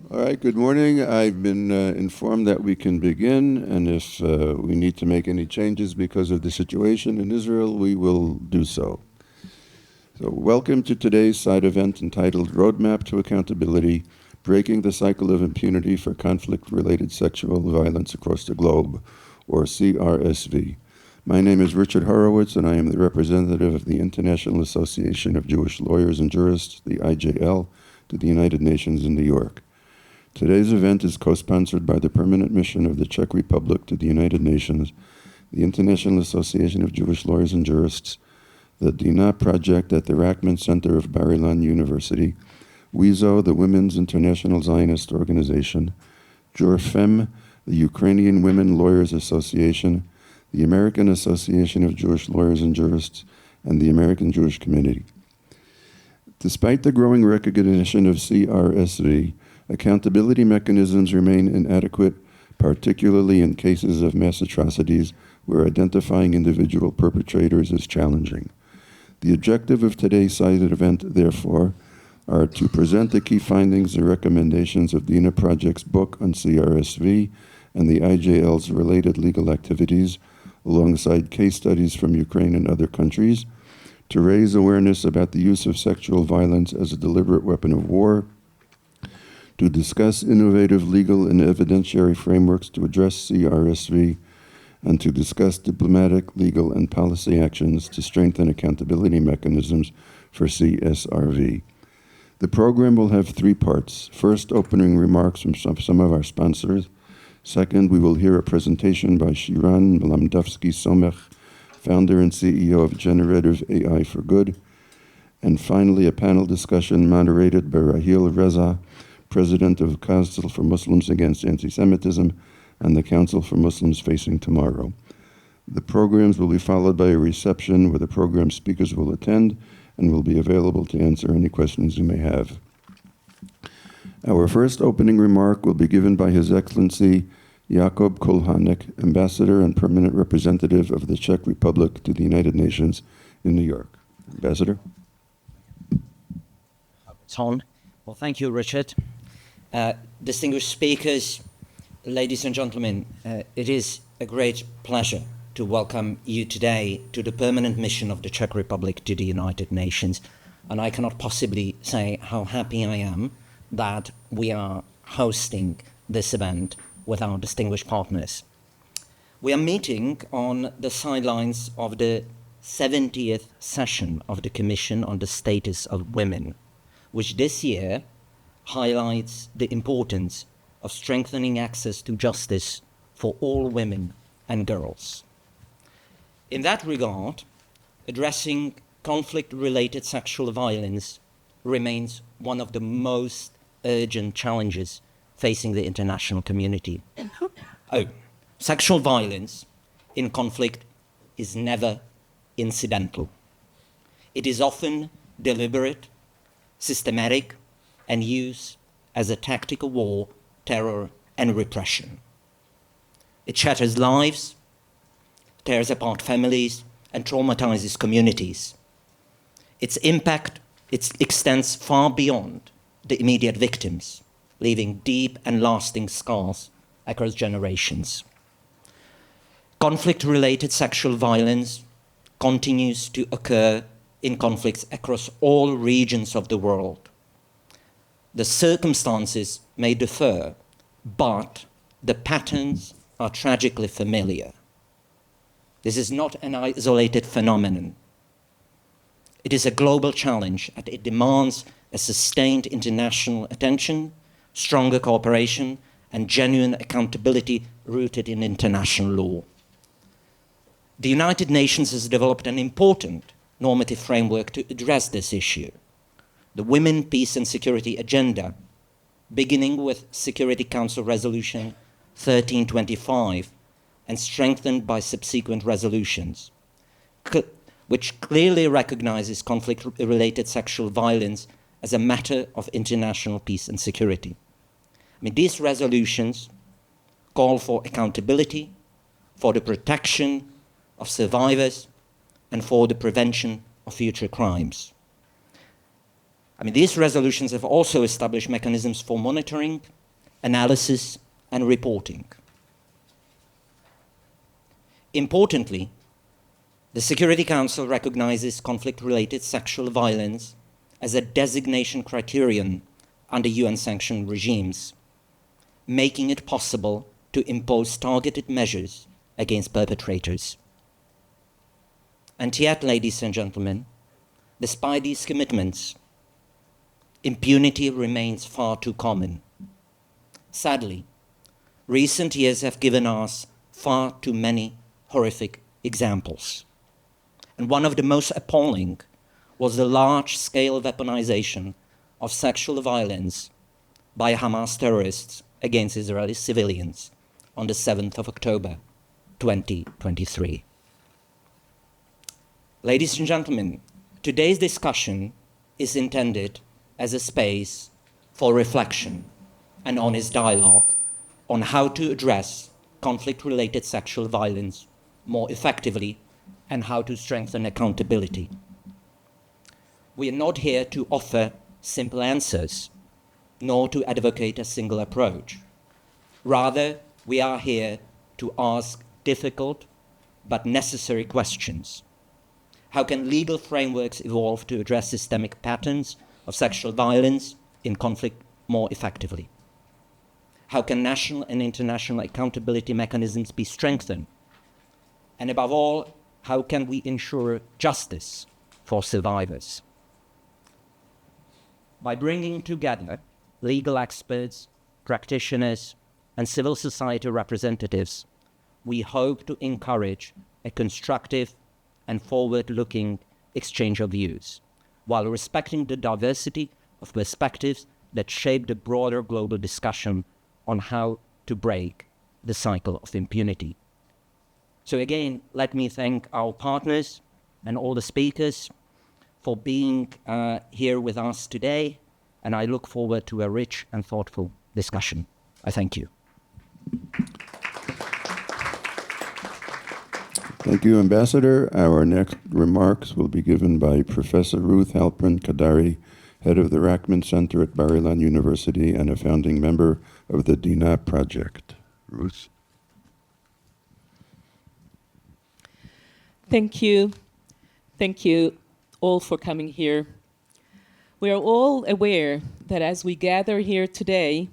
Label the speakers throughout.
Speaker 1: All right, good morning. I've been informed that we can begin, and if we need to make any changes because of the situation in Israel, we will do so. So welcome to today's side event entitled Roadmap to Accountability, Breaking the Cycle of Impunity for Conflict-Related Sexual Violence Across the Globe, or CRSV. My name is Richard Horowitz, and I am the representative of the International Association of Jewish Lawyers and Jurists, the IJL, to the United Nations in New York. Today's event is co-sponsored by the Permanent Mission of the Czech Republic to the United Nations, the International Association of Jewish Lawyers and Jurists, the Dina Project at the Rachman Center of Bar-Ilan University, WIZO, the Women's International Zionist Organization, JurFem, the Ukrainian Women Lawyers Association, the American Association of Jewish Lawyers and Jurists, and the American Jewish Community. Despite the growing recognition of CRSV, accountability mechanisms remain inadequate, particularly in cases of mass atrocities where identifying individual perpetrators is challenging. The objective of today's cited event, therefore, are to present the key findings and recommendations of the INA Project's book on CRSV and the IJL's related legal activities, alongside case studies from Ukraine and other countries, to raise awareness about the use of sexual violence as a deliberate weapon of war, to discuss innovative legal and evidentiary frameworks to address CRSV, and to discuss diplomatic, legal, and policy actions to strengthen accountability mechanisms for CSRV. The program will have three parts. First, opening remarks from some of our sponsors. Second, we will hear a presentation by Shiran Mlamdowski-Somech, founder and CEO of Generative AI for Good. And finally, a panel discussion moderated by Rahil Reza, President of Council for Muslims Against Anti-Semitism and the Council for Muslims Facing Tomorrow. The programs will be followed by a reception where the program speakers will attend and will be available to answer any questions you may have. Our first opening remark will be given by His Excellency Jakob Kulhanek, Ambassador and Permanent Representative of the Czech Republic to the United Nations in New York. Ambassador.
Speaker 2: It's on. Well, thank you, Richard. Distinguished speakers, ladies and gentlemen, it is a great pleasure to welcome you today to the permanent mission of the Czech Republic to the United Nations. And I cannot possibly say how happy I am that we are hosting this event with our distinguished partners. We are meeting on the sidelines of the 70th session of the Commission on the Status of Women, which this year highlights the importance of strengthening access to justice for all women and girls. In that regard, addressing conflict-related sexual violence remains one of the most urgent challenges facing the international community. Sexual violence in conflict is never incidental. It is often deliberate, systematic, and used as a tactic of war, terror, and repression. It shatters lives, tears apart families, and traumatizes communities. Its impact extends far beyond the immediate victims, leaving deep and lasting scars across generations. Conflict-related sexual violence continues to occur in conflicts across all regions of the world. The circumstances may differ, but the patterns are tragically familiar. This is not an isolated phenomenon. It is a global challenge, and it demands a sustained international attention, stronger cooperation, and genuine accountability rooted in international law. The United Nations has developed an important normative framework to address this issue. The Women, Peace and Security Agenda, beginning with Security Council Resolution 1325 and strengthened by subsequent resolutions, which clearly recognizes conflict-related sexual violence as a matter of international peace and security. These resolutions call for accountability, for the protection of survivors, and for the prevention of future crimes. These resolutions have also established mechanisms for monitoring analysis, and reporting. Importantly, the Security Council recognizes conflict-related sexual violence as a designation criterion under UN-sanctioned regimes, making it possible to impose targeted measures against perpetrators. And yet, ladies and gentlemen, despite these commitments, impunity remains far too common. Sadly, recent years have given us far too many horrific examples. And one of the most appalling was the large-scale weaponization of sexual violence by Hamas terrorists against Israeli civilians on the 7th of October, 2023. Ladies and gentlemen, today's discussion is intended as a space for reflection and honest dialogue on how to address conflict-related sexual violence more effectively and how to strengthen accountability. We are not here to offer simple answers, nor to advocate a single approach. Rather, we are here to ask difficult but necessary questions. How can legal frameworks evolve to address systemic patterns of sexual violence in conflict more effectively? How can national and international accountability mechanisms be strengthened? And above all, how can we ensure justice for survivors? By bringing together legal experts, practitioners, and civil society representatives, we hope to encourage a constructive and forward-looking exchange of views, while respecting the diversity of perspectives that shape the broader global discussion on how to break the cycle of impunity. So again, let me thank our partners and all the speakers for being here with us today, and I look forward to a rich and thoughtful discussion. I thank you.
Speaker 1: Thank you, Ambassador. Our next remarks will be given by Professor Ruth Halpern Kadari, head of the Rachman Center at Bar-Ilan University and a founding member of the Dina Project. Ruth.
Speaker 3: Thank you. Thank you all for coming here. We are all aware that as we gather here today,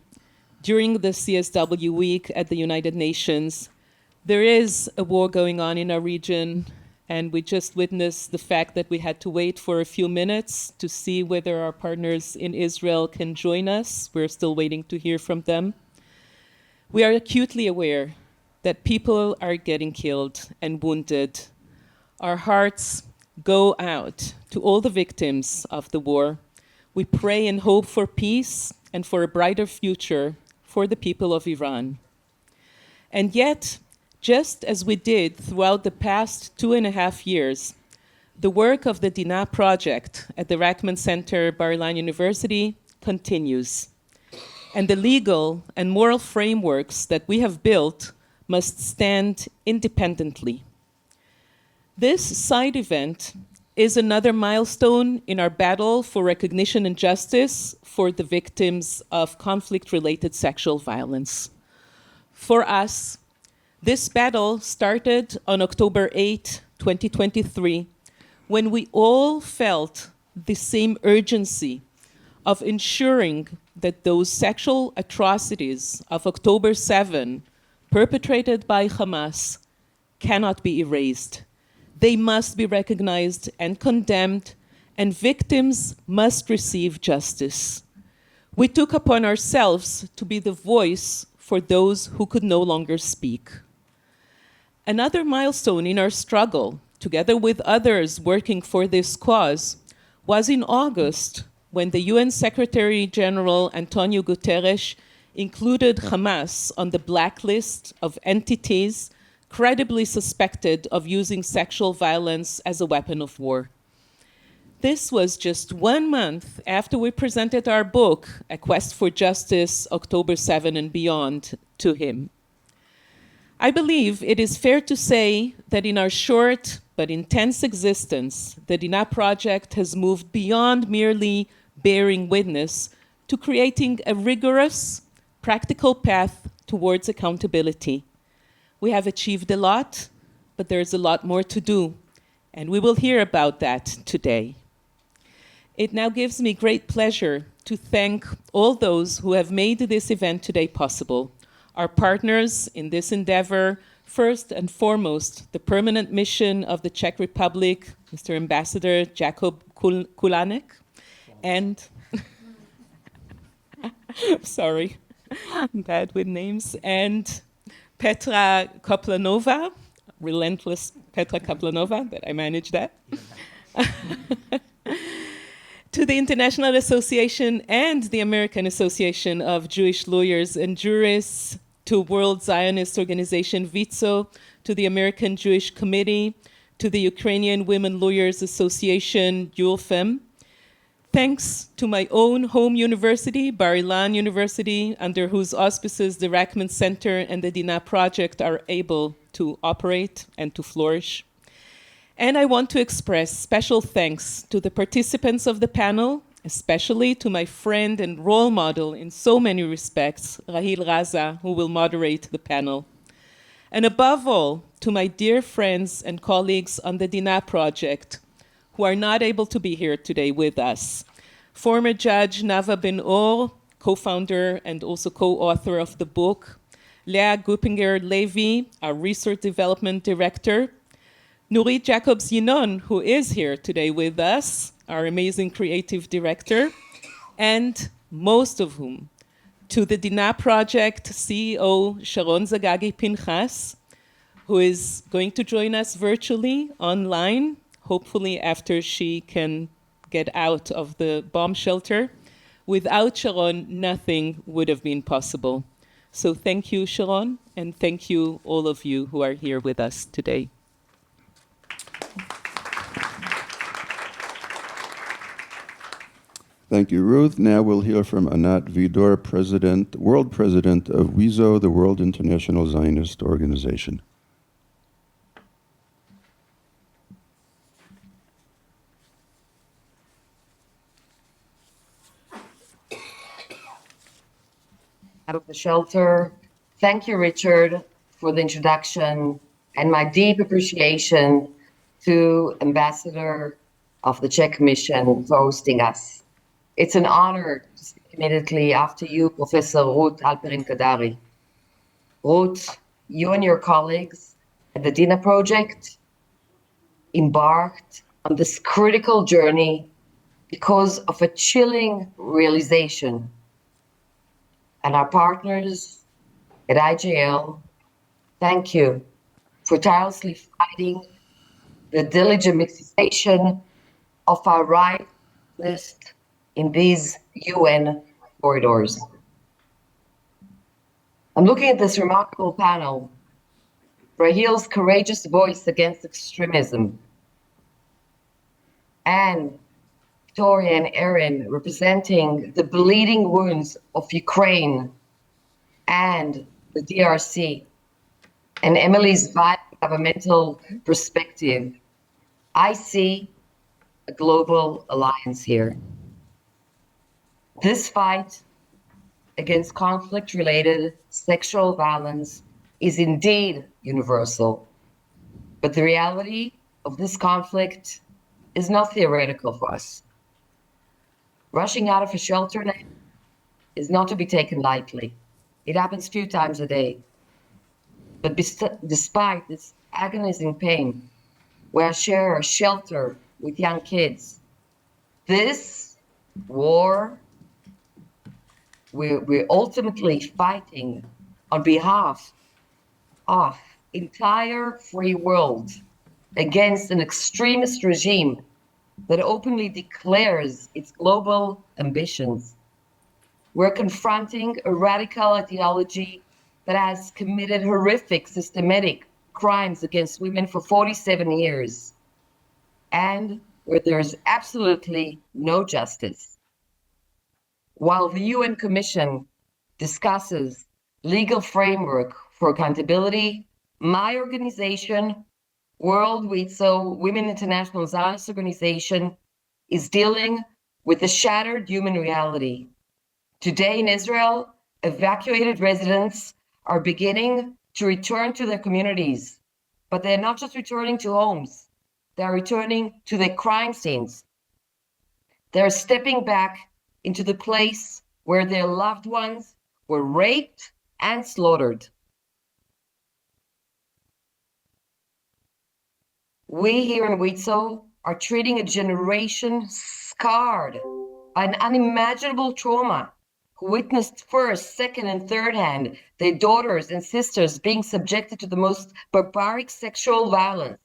Speaker 3: during the CSW week at the United Nations, there is a war going on in our region, and we just witnessed the fact that we had to wait for a few minutes to see whether our partners in Israel can join us. We're still waiting to hear from them. We are acutely aware that people are getting killed and wounded. Our hearts go out to all the victims of the war. We pray and hope for peace and for a brighter future for the people of Iran. And yet, just as we did throughout the past 2.5 years, the work of the Dina Project at the Rachman Center, Bar-Ilan University, continues. And the legal and moral frameworks that we have built must stand independently. This side event is another milestone in our battle for recognition and justice for the victims of conflict-related sexual violence. For us, this battle started on October 8, 2023, when we all felt the same urgency of ensuring that those sexual atrocities of October 7, perpetrated by Hamas, cannot be erased. They must be recognized and condemned, and victims must receive justice. We took upon ourselves to be the voice for those who could no longer speak. Another milestone in our struggle, together with others working for this cause, was in August when the UN Secretary General Antonio Guterres included Hamas on the blacklist of entities credibly suspected of using sexual violence as a weapon of war. This was just 1 month after we presented our book, A Quest for Justice, October 7 and Beyond, to him. I believe it is fair to say that in our short but intense existence, the Dina Project has moved beyond merely bearing witness to creating a rigorous, practical path towards accountability. We have achieved a lot, but there's a lot more to do, and we will hear about that today. It now gives me great pleasure to thank all those who have made this event today possible. Our partners in this endeavor, first and foremost, the permanent mission of the Czech Republic, Mr. Ambassador Jakob Kulanek, and sorry, I'm bad with names, and Petra Koplanova, relentless Petra Koplanova, that I managed that. To the International Association and the American Association of Jewish Lawyers and Jurists, to World Zionist Organization WIZO, to the American Jewish Committee, to the Ukrainian Women Lawyers Association, ULFEM. Thanks to my own home university, Bar Ilan University, under whose auspices the Rachman Center and the Dina Project are able to operate and to flourish. And I want to express special thanks to the participants of the panel, especially to my friend and role model in so many respects, Rahil Raza, who will moderate the panel. And above all, to my dear friends and colleagues on the Dina Project, who are not able to be here today with us. Former Judge Nava Ben-Or, co-founder and also co-author of the book, Leah Guppinger-Levy, our Research Development Director, Nurit Jacobs-Yinon, who is here today with us, our amazing creative director, and most of whom, to the Dina Project CEO Sharon Zagagi-Pinchas, who is going to join us virtually online, hopefully after she can get out of the bomb shelter. Without Sharon, nothing would have been possible. So thank you, Sharon, and thank you, all of you who are here with us today.
Speaker 1: Thank you, Ruth. Now we'll hear from Anat Vidor, World President of WIZO, the World International Zionist Organization.
Speaker 4: Out of the shelter. Thank you, Richard, for the introduction, and my deep appreciation to Ambassador of the Czech Mission for hosting us. It's an honor to speak immediately after you, Professor Ruth Alperin-Kadari. Ruth, you and your colleagues at the Dina Project embarked on this critical journey because of a chilling realization. And our partners at IJL, thank you for tirelessly fighting the delegitimization of our right list in these UN corridors. I'm looking at this remarkable panel, Rahil's courageous voice against extremism, and Victoria and Erin representing the bleeding wounds of Ukraine and the DRC, and Emily's vital governmental perspective. I see a global alliance here. This fight against conflict-related sexual violence is indeed universal, but the reality of this conflict is not theoretical for us. Rushing out of a shelter is not to be taken lightly. It happens a few times a day. But despite this agonizing pain, where I share a shelter with young kids, this war, we're ultimately fighting on behalf of entire free world against an extremist regime that openly declares its global ambitions. We're confronting a radical ideology that has committed horrific, systematic crimes against women for 47 years, and where there's absolutely no justice. While the UN Commission discusses legal framework for accountability, my organization, World WIZO, Women International Zionist Organization, is dealing with a shattered human reality. Today in Israel, Evacuated residents are beginning to return to their communities, but they're not just returning to homes, they're returning to their crime scenes. They're stepping back into the place where their loved ones were raped and slaughtered. We here in Witzel are treating a generation scarred by an unimaginable trauma, who witnessed first, second, and third hand their daughters and sisters being subjected to the most barbaric sexual violence.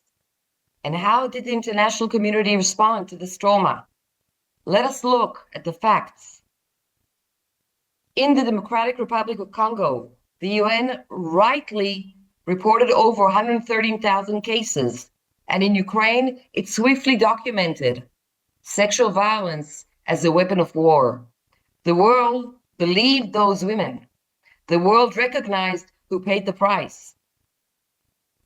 Speaker 4: And how did the international community respond to this trauma? Let us look at the facts. In the Democratic Republic of Congo, the UN rightly reported over 113,000 cases, and in Ukraine, it swiftly documented sexual violence as a weapon of war. The world believed those women. The world recognized who paid the price.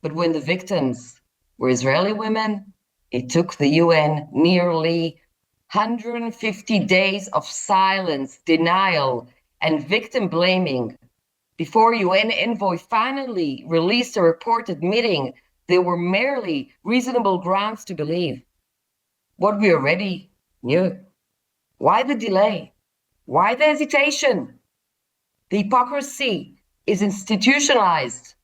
Speaker 4: But when the victims were Israeli women, it took the UN nearly 150 days of silence, denial, and victim blaming before UN envoy finally released a report admitting there were merely reasonable grounds to believe what we already knew. Why the delay? Why the hesitation? The hypocrisy is institutionalized.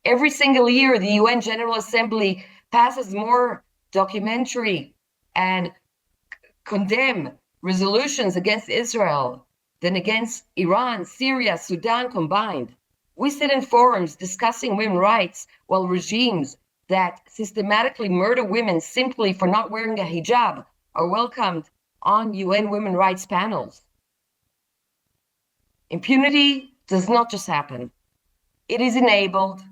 Speaker 4: Every single year, the UN General Assembly passes more documentary and condemn resolutions against Israel than against Iran, Syria, Sudan combined. We sit in forums discussing women's rights while regimes that systematically murder women simply for not wearing a hijab are welcomed on UN women's rights panels. Impunity does not just happen. It is enabled.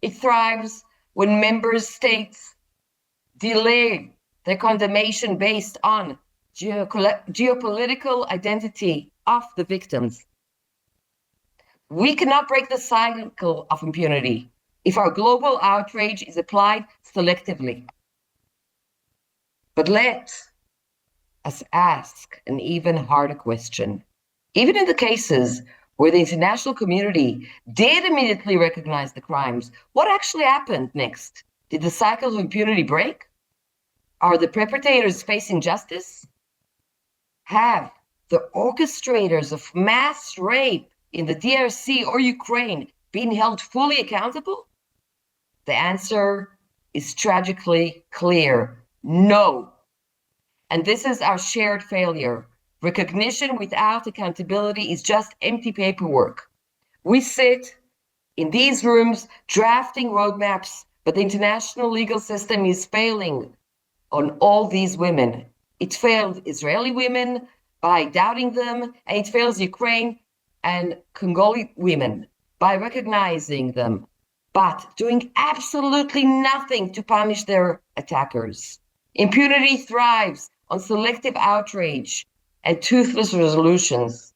Speaker 4: It thrives when member states delay their condemnation based on geopolitical identity of the victims. We cannot break the cycle of impunity if our global outrage is applied selectively. But let us ask an even harder question. Even in the cases where the international community did immediately recognize the crimes, what actually happened next? Did the cycle of impunity break? Are the perpetrators facing justice? Have the orchestrators of mass rape in the DRC or Ukraine been held fully accountable? The answer is tragically clear: no. And this is our shared failure. Recognition without accountability is just empty paperwork. We sit in these rooms drafting roadmaps, but the international legal system is failing on all these women. It failed Israeli women by doubting them, and it fails Ukraine and Congolese women by recognizing them, but doing absolutely nothing to punish their attackers. Impunity thrives on selective outrage and toothless resolutions.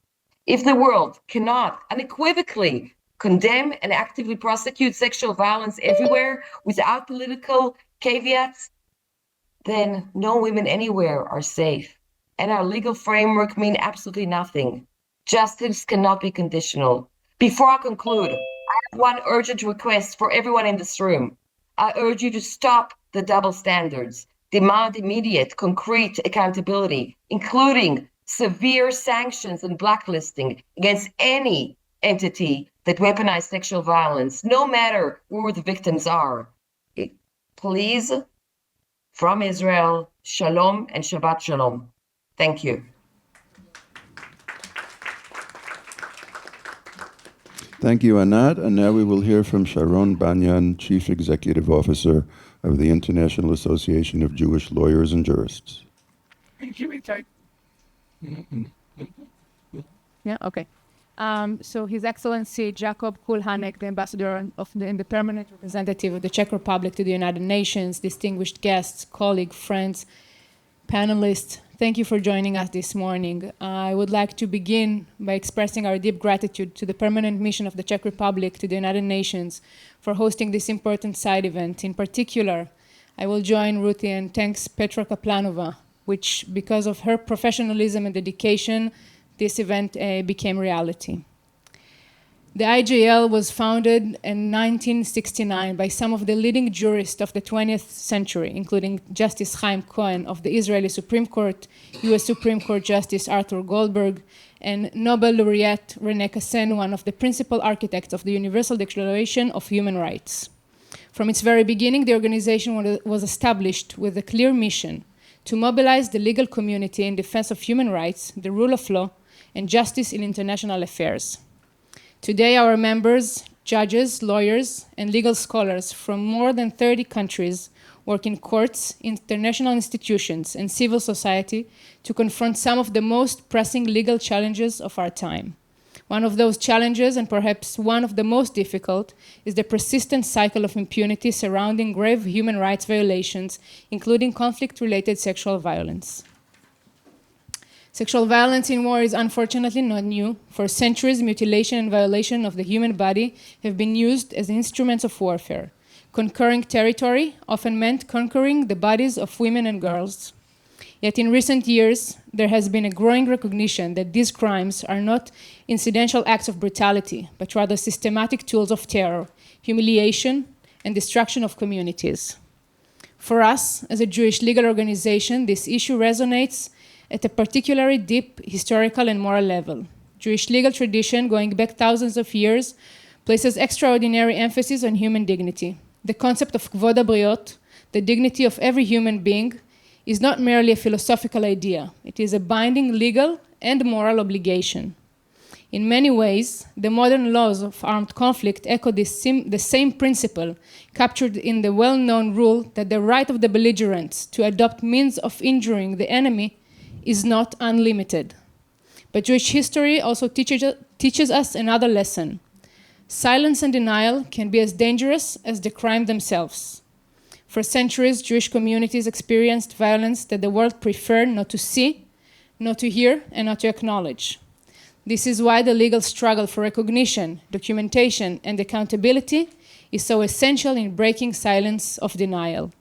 Speaker 4: If the world cannot unequivocally condemn and actively prosecute sexual violence everywhere without political caveats, then no women anywhere are safe. And our legal framework means absolutely nothing. Justice cannot be conditional. Before I conclude, I have one urgent request for everyone in this room. I urge you to stop the double standards, demand immediate, concrete accountability, including severe sanctions and blacklisting against any entity that weaponizes sexual violence, no matter where the victims are. Please, from Israel, shalom and Shabbat shalom. Thank you.
Speaker 1: Thank you, Anat. And now we will hear from Sharon Banyan, Chief Executive Officer of the International Association of Jewish Lawyers and Jurists.
Speaker 5: Thank you, Itai.
Speaker 6: Yeah, okay. So His Excellency Jacob Kulhanek, the Ambassador and the Permanent Representative of the Czech Republic to the United Nations, distinguished guests, colleagues, friends, panelists, thank you for joining us this morning. I would like to begin by expressing our deep gratitude to the Permanent Mission of the Czech Republic to the United Nations for hosting this important side event. In particular, I will join Ruthie and thanks Petra Kaplanova, which, because of her professionalism and dedication, this event became reality. The IJL was founded in 1969 by some of the leading jurists of the 20th century, including Justice Chaim Cohen of the Israeli Supreme Court, US Supreme Court Justice Arthur Goldberg, and Nobel laureate René Cassin, one of the principal architects of the Universal Declaration of Human Rights. From its very beginning, the organization was established with a clear mission to mobilize the legal community in defense of human rights, the rule of law, and justice in international affairs. Today, our members, judges, lawyers, and legal scholars from more than 30 countries work in courts, international institutions, and civil society to confront some of the most pressing legal challenges of our time. One of those challenges, and perhaps one of the most difficult, is the persistent cycle of impunity surrounding grave human rights violations, including conflict-related sexual violence. Sexual violence in war is unfortunately not new. For centuries, mutilation and violation of the human body have been used as instruments of warfare. Conquering territory often meant conquering the bodies of women and girls. Yet in recent years, there has been a growing recognition that these crimes are not incidental acts of brutality, but rather systematic tools of terror, humiliation, and destruction of communities. For us, as a Jewish legal organization, this issue resonates at a particularly deep historical and moral level. Jewish legal tradition, going back thousands of years, places extraordinary emphasis on human dignity. The concept of kvod habriot, the dignity of every human being, is not merely a philosophical idea. It is a binding legal and moral obligation. In many ways, the modern laws of armed conflict echo the same principle captured in the well-known rule that the right of the belligerents to adopt means of injuring the enemy is not unlimited. But Jewish history also teaches us another lesson. Silence and denial can be as dangerous as the crime themselves. For centuries, Jewish communities experienced violence that the world preferred not to see, not to hear, and not to acknowledge. This is why the legal struggle for recognition, documentation, and accountability is so essential in breaking silence of denial.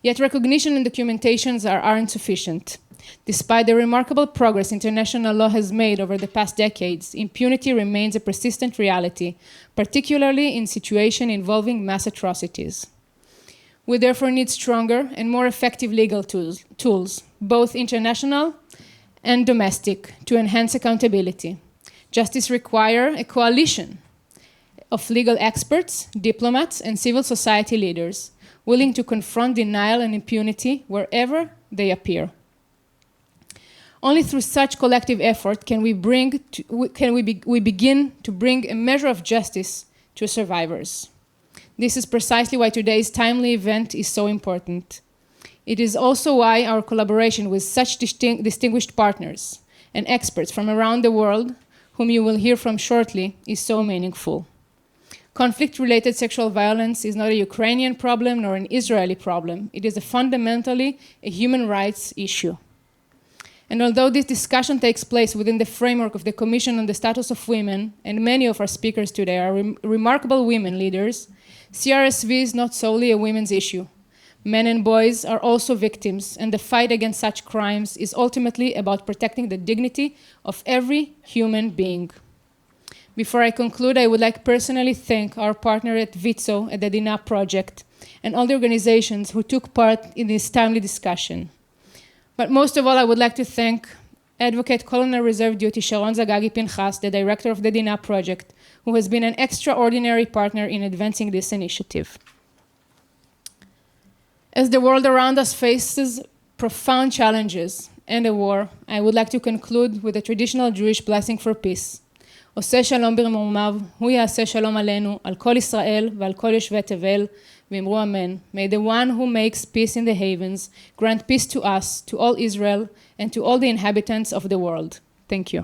Speaker 6: Yet recognition and documentations aren't sufficient. Despite the remarkable progress international law has made over the past decades, impunity remains a persistent reality, particularly in situations involving mass atrocities. We therefore need stronger and more effective legal tools, both international and domestic, to enhance accountability. Justice requires a coalition of legal experts, diplomats, and civil society leaders willing to confront denial and impunity wherever they appear. Only through such collective effort can we begin to bring a measure of justice to survivors. This is precisely why today's timely event is so important. It is also why our collaboration with such distinguished partners and experts from around the world, whom you will hear from shortly, is so meaningful. Conflict-related sexual violence is not a Ukrainian problem nor an Israeli problem. It is fundamentally a human rights issue. And although this discussion takes place within the framework of the Commission on the Status of Women, and many of our speakers today are remarkable women leaders, CRSV is not solely a women's issue. Men and boys are also victims, and the fight against such crimes is ultimately about protecting the dignity of every human being. Before I conclude, I would like personally thank our partner at WITSO, at the DINA project, and all the organizations who took part in this timely discussion. But most of all, I would like to thank Advocate Colonel Reserve Duty Sharon Zagagi-Pinchas, the director of the DINA project, who has been an extraordinary partner in advancing this initiative. As the world around us faces profound challenges and a war, I would like to conclude with a traditional Jewish blessing for peace. עושה שלום במרומיו, הוא יעשה שלום עלינו, על כל ישראל ועל כל יושבי תבל, ואמרו אמן. May the one who makes peace in the havens grant peace to us, to all Israel, and to all the inhabitants of the world. Thank you.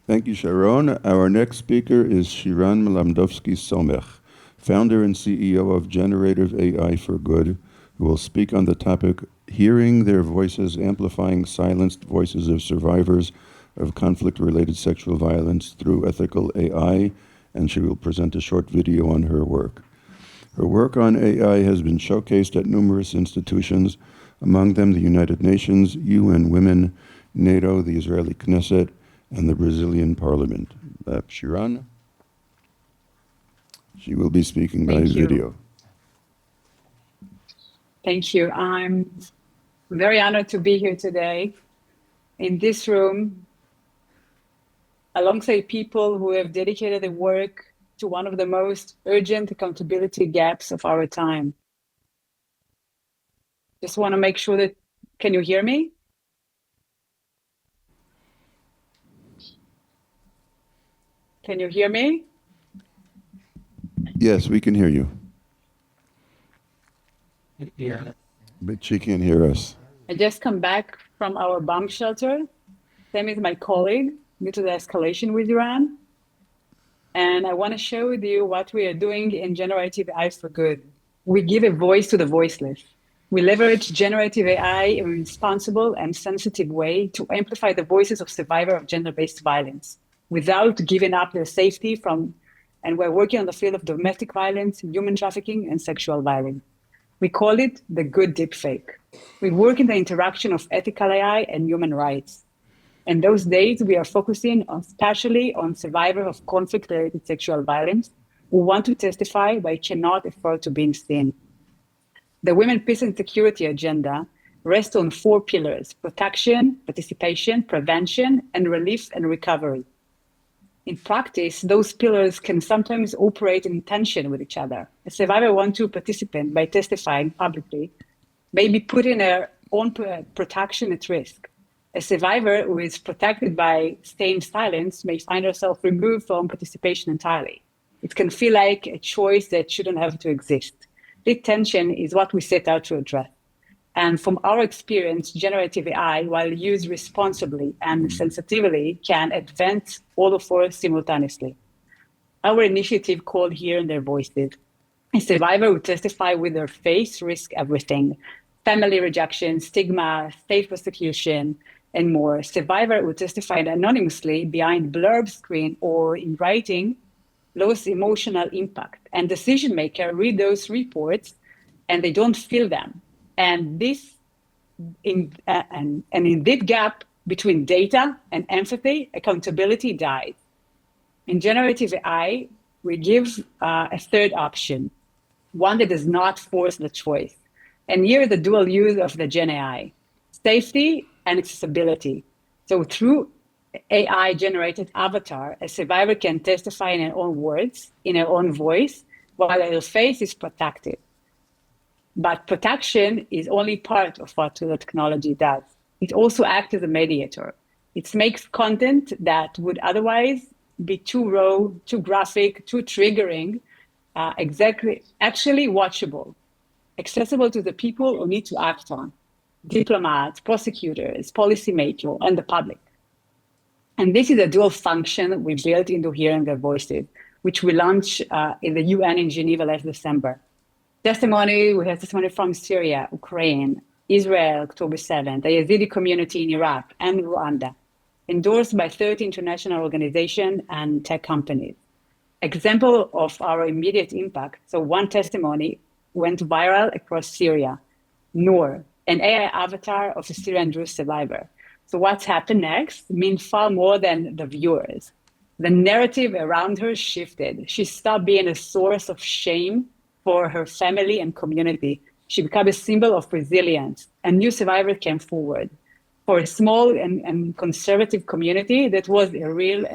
Speaker 1: Thank you, Sharon. Our next speaker is Shiran Mlamdowski-Somech, founder and CEO of Generative AI for Good, who will speak on the topic, Hearing Their Voices, Amplifying Silenced Voices of Survivors of Conflict-Related Sexual Violence Through Ethical AI, and she will present a short video on her work. Her work on AI has been showcased at numerous institutions, among them the United Nations, UN Women, NATO, the Israeli Knesset, and the Brazilian Parliament. Shiran, she will be speaking by
Speaker 5: Thank you.
Speaker 1: video.
Speaker 5: Thank you. I'm very honored to be here today in this room alongside people who have dedicated their work to one of the most urgent accountability gaps of our time. Just want to make sure that, can you hear me? Can you hear me?
Speaker 1: Yes, we can hear you. But she can't hear us.
Speaker 5: I just come back from our bomb shelter. Same as my colleague, due to the escalation with Iran. And I want to share with you what we are doing in generative AI for good. We give a voice to the voiceless. We leverage generative AI in a responsible and sensitive way to amplify the voices of survivors of gender-based violence without giving up their safety from, and we're working on the field of domestic violence, human trafficking, and sexual violence. We call it the good deepfake. We work in the interaction of ethical AI and human rights. In those days, we are focusing especially on survivors of conflict-related sexual violence who want to testify but cannot afford to be seen. The Women, Peace and Security agenda rests on 4 pillars: protection, participation, prevention, and relief and recovery. In practice, those pillars can sometimes operate in tension with each other. A survivor wants to participate by testifying publicly, may be putting their own protection at risk. A survivor who is protected by staying silent may find herself removed from participation entirely. It can feel like a choice that shouldn't have to exist. This tension is what we set out to address. And from our experience, generative AI, while used responsibly and sensitively, can advance all of us simultaneously. Our initiative called Hearing Their Voices. A survivor who testify with their face risk everything: family rejection, stigma, state persecution, and more. Survivor who testified anonymously behind blurb screen or in writing lose emotional impact. And decision makers read those reports and they don't feel them. And this, in this gap between data and empathy, accountability dies. In generative AI, we give a third option, one that does not force the choice. And here the dual use of the Gen AI, safety and accessibility. So through AI-generated avatar, a survivor can testify in her own words, in her own voice, while her face is protected. But protection is only part of what the technology does. It also acts as a mediator. It makes content that would otherwise be too raw, too graphic, too triggering, actually watchable, accessible to the people who need to act on: diplomats, prosecutors, policymakers, and the public. And this is a dual function we built into Hearing Their Voices, which we launched in the UN in Geneva last December. We have testimony from Syria, Ukraine, Israel, October 7th, the Yazidi community in Iraq and Rwanda, endorsed by 30 international organizations and tech companies. Example of our immediate impact. So one testimony went viral across Syria. Noor, an AI avatar of a Syrian Jewish survivor. So what's happened next means far more than the viewers. The narrative around her shifted. She stopped being a source of shame for her family and community. She became a symbol of resilience. A new survivor came forward. For a small and conservative community, that was a real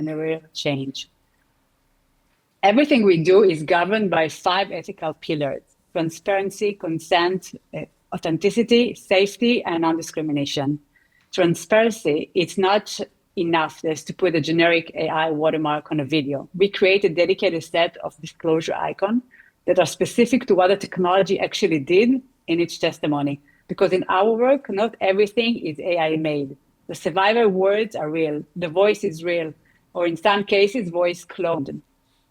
Speaker 5: change. Everything we do is governed by 5 ethical pillars: transparency, consent, authenticity, safety, and non-discrimination. Transparency, it's not enough just to put a generic AI watermark on a video. We create a dedicated set of disclosure icons that are specific to what the technology actually did in its testimony. Because in our work, not everything is AI made. The survivor words are real, the voice is real, or in some cases, voice cloned.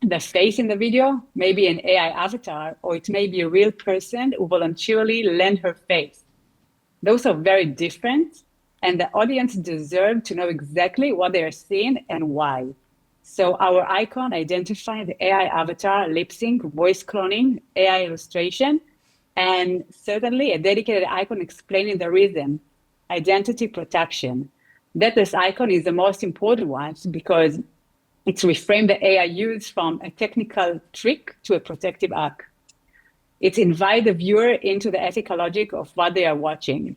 Speaker 5: The face in the video may be an AI avatar, or it may be a real person who voluntarily lent her face. Those are very different, and the audience deserves to know exactly what they are seeing and why. So our icon identifies the AI avatar, lip sync, voice cloning, AI illustration, and certainly a dedicated icon explaining the reason: identity protection. That this icon is the most important one because it's reframed the AI use from a technical trick to a protective act. It's invite the viewer into the ethical logic of what they are watching.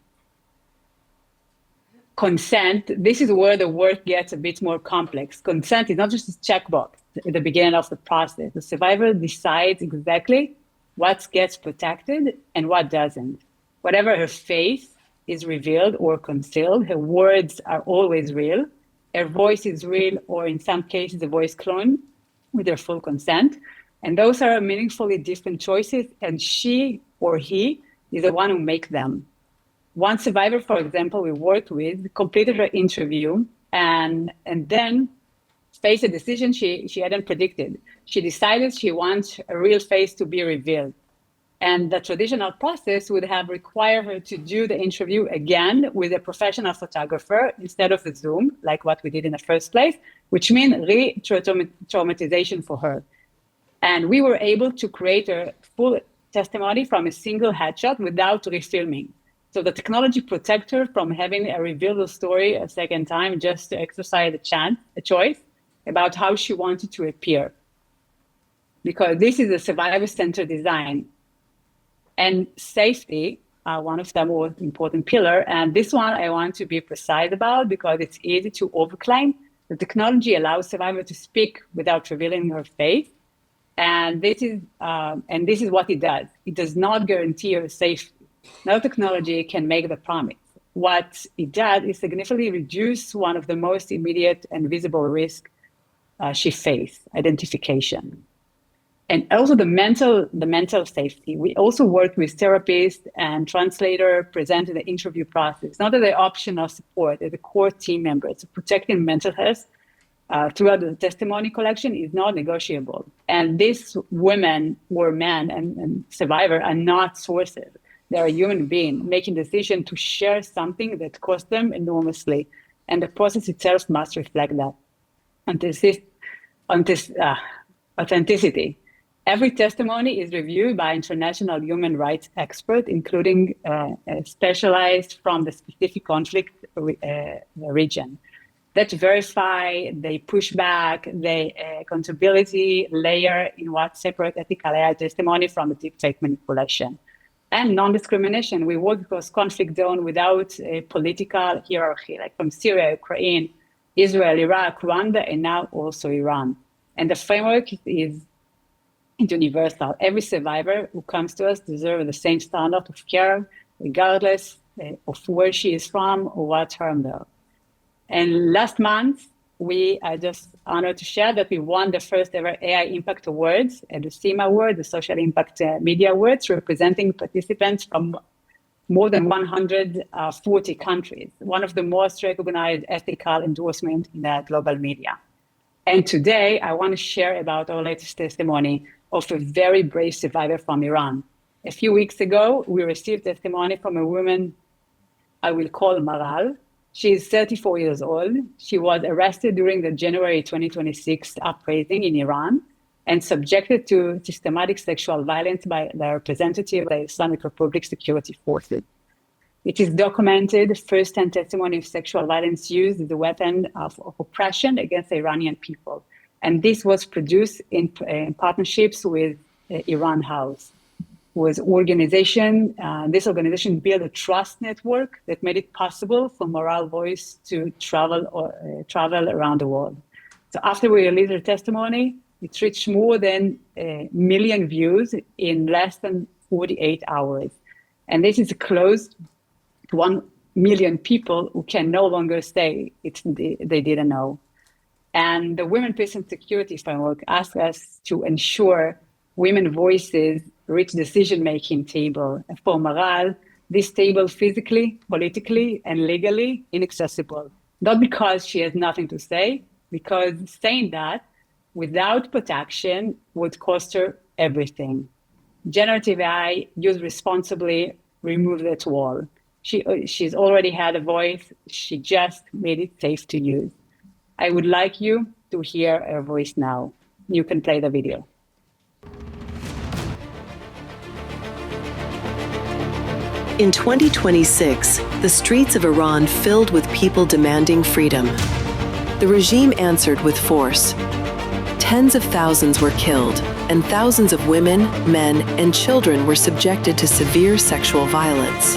Speaker 5: Consent, this is where the work gets a bit more complex. Consent is not just a checkbox at the beginning of the process. The survivor decides exactly what gets protected and what doesn't. Whatever her face is revealed or concealed, her words are always real, her voice is real, or in some cases, a voice clone with her full consent. And those are meaningfully different choices, and she or he is the one who makes them. One survivor, for example, we worked with, completed her interview and then faced a decision she hadn't predicted. She decided she wants a real face to be revealed. And the traditional process would have required her to do the interview again with a professional photographer instead of a Zoom, like what we did in the first place, which means re-traumatization for her. And we were able to create a full testimony from a single headshot without refilming. So the technology protects her from having a reveal story a second time just to exercise a choice about how she wanted to appear. Because this is a survivor-centered design. And safety are one of the most important pillars. And this one I want to be precise about because it's easy to overclaim. The technology allows survivor to speak without revealing her face. And this is what it does. It does not guarantee her safety. No technology can make the promise. What it does is significantly reduce one of the most immediate and visible risks she faced, identification. And also the mental safety. We also work with therapists and translator present in the interview process, not as an optional support, as a core team member. So protecting mental health throughout the testimony collection is not negotiable. And these women or men and survivor are not sources. They're a human being making decision to share something that cost them enormously. And the process itself must reflect that. Authenticity. Every testimony is reviewed by international human rights experts, including specialized from the specific conflict region. That verify, they push back, they accountability layer in what separates ethical AI testimony from the deepfake manipulation. And non-discrimination. We work across conflict zone without a political hierarchy, like from Syria, Ukraine, Israel, Iraq, Rwanda, and now also Iran. And the framework is universal. Every survivor who comes to us deserves the same standard of care, regardless of where she is from or what harmed her. And last month, we are just honored to share that we won the first ever AI Impact Awards at the SEMA Award, the Social Impact Media Awards, representing participants from more than 140 countries, one of the most recognized ethical endorsements in the global media. And today, I want to share about our latest testimony of a very brave survivor from Iran. A few weeks ago, we received testimony from a woman I will call Maral. She is 34 years old. She was arrested during the January 2026 uprising in Iran and subjected to systematic sexual violence by the representative of the Islamic Republic Security Forces. It is documented first-hand testimony of sexual violence used as a weapon of oppression against the Iranian people. And this was produced in partnerships with Iran House. Was organization. This organization built a trust network that made it possible for Moral Voice to travel around the world. So after we released our testimony, it reached more than 1 million views in less than 48 hours. And this is close to 1 million people who can no longer say they didn't know. And the Women, Peace and Security Framework asks us to ensure women voices reach decision-making table. For Maral, this table physically, politically, and legally inaccessible. Not because she has nothing to say, because saying that without protection would cost her everything. Generative AI, used responsibly, remove that wall. She's already had a voice. She just made it safe to use. I would like you to hear her voice now. You can play the video.
Speaker 7: In 2026, the streets of Iran filled with people demanding freedom. The regime answered with force. Tens of thousands were killed, and thousands of women, men, and children were subjected to severe sexual violence.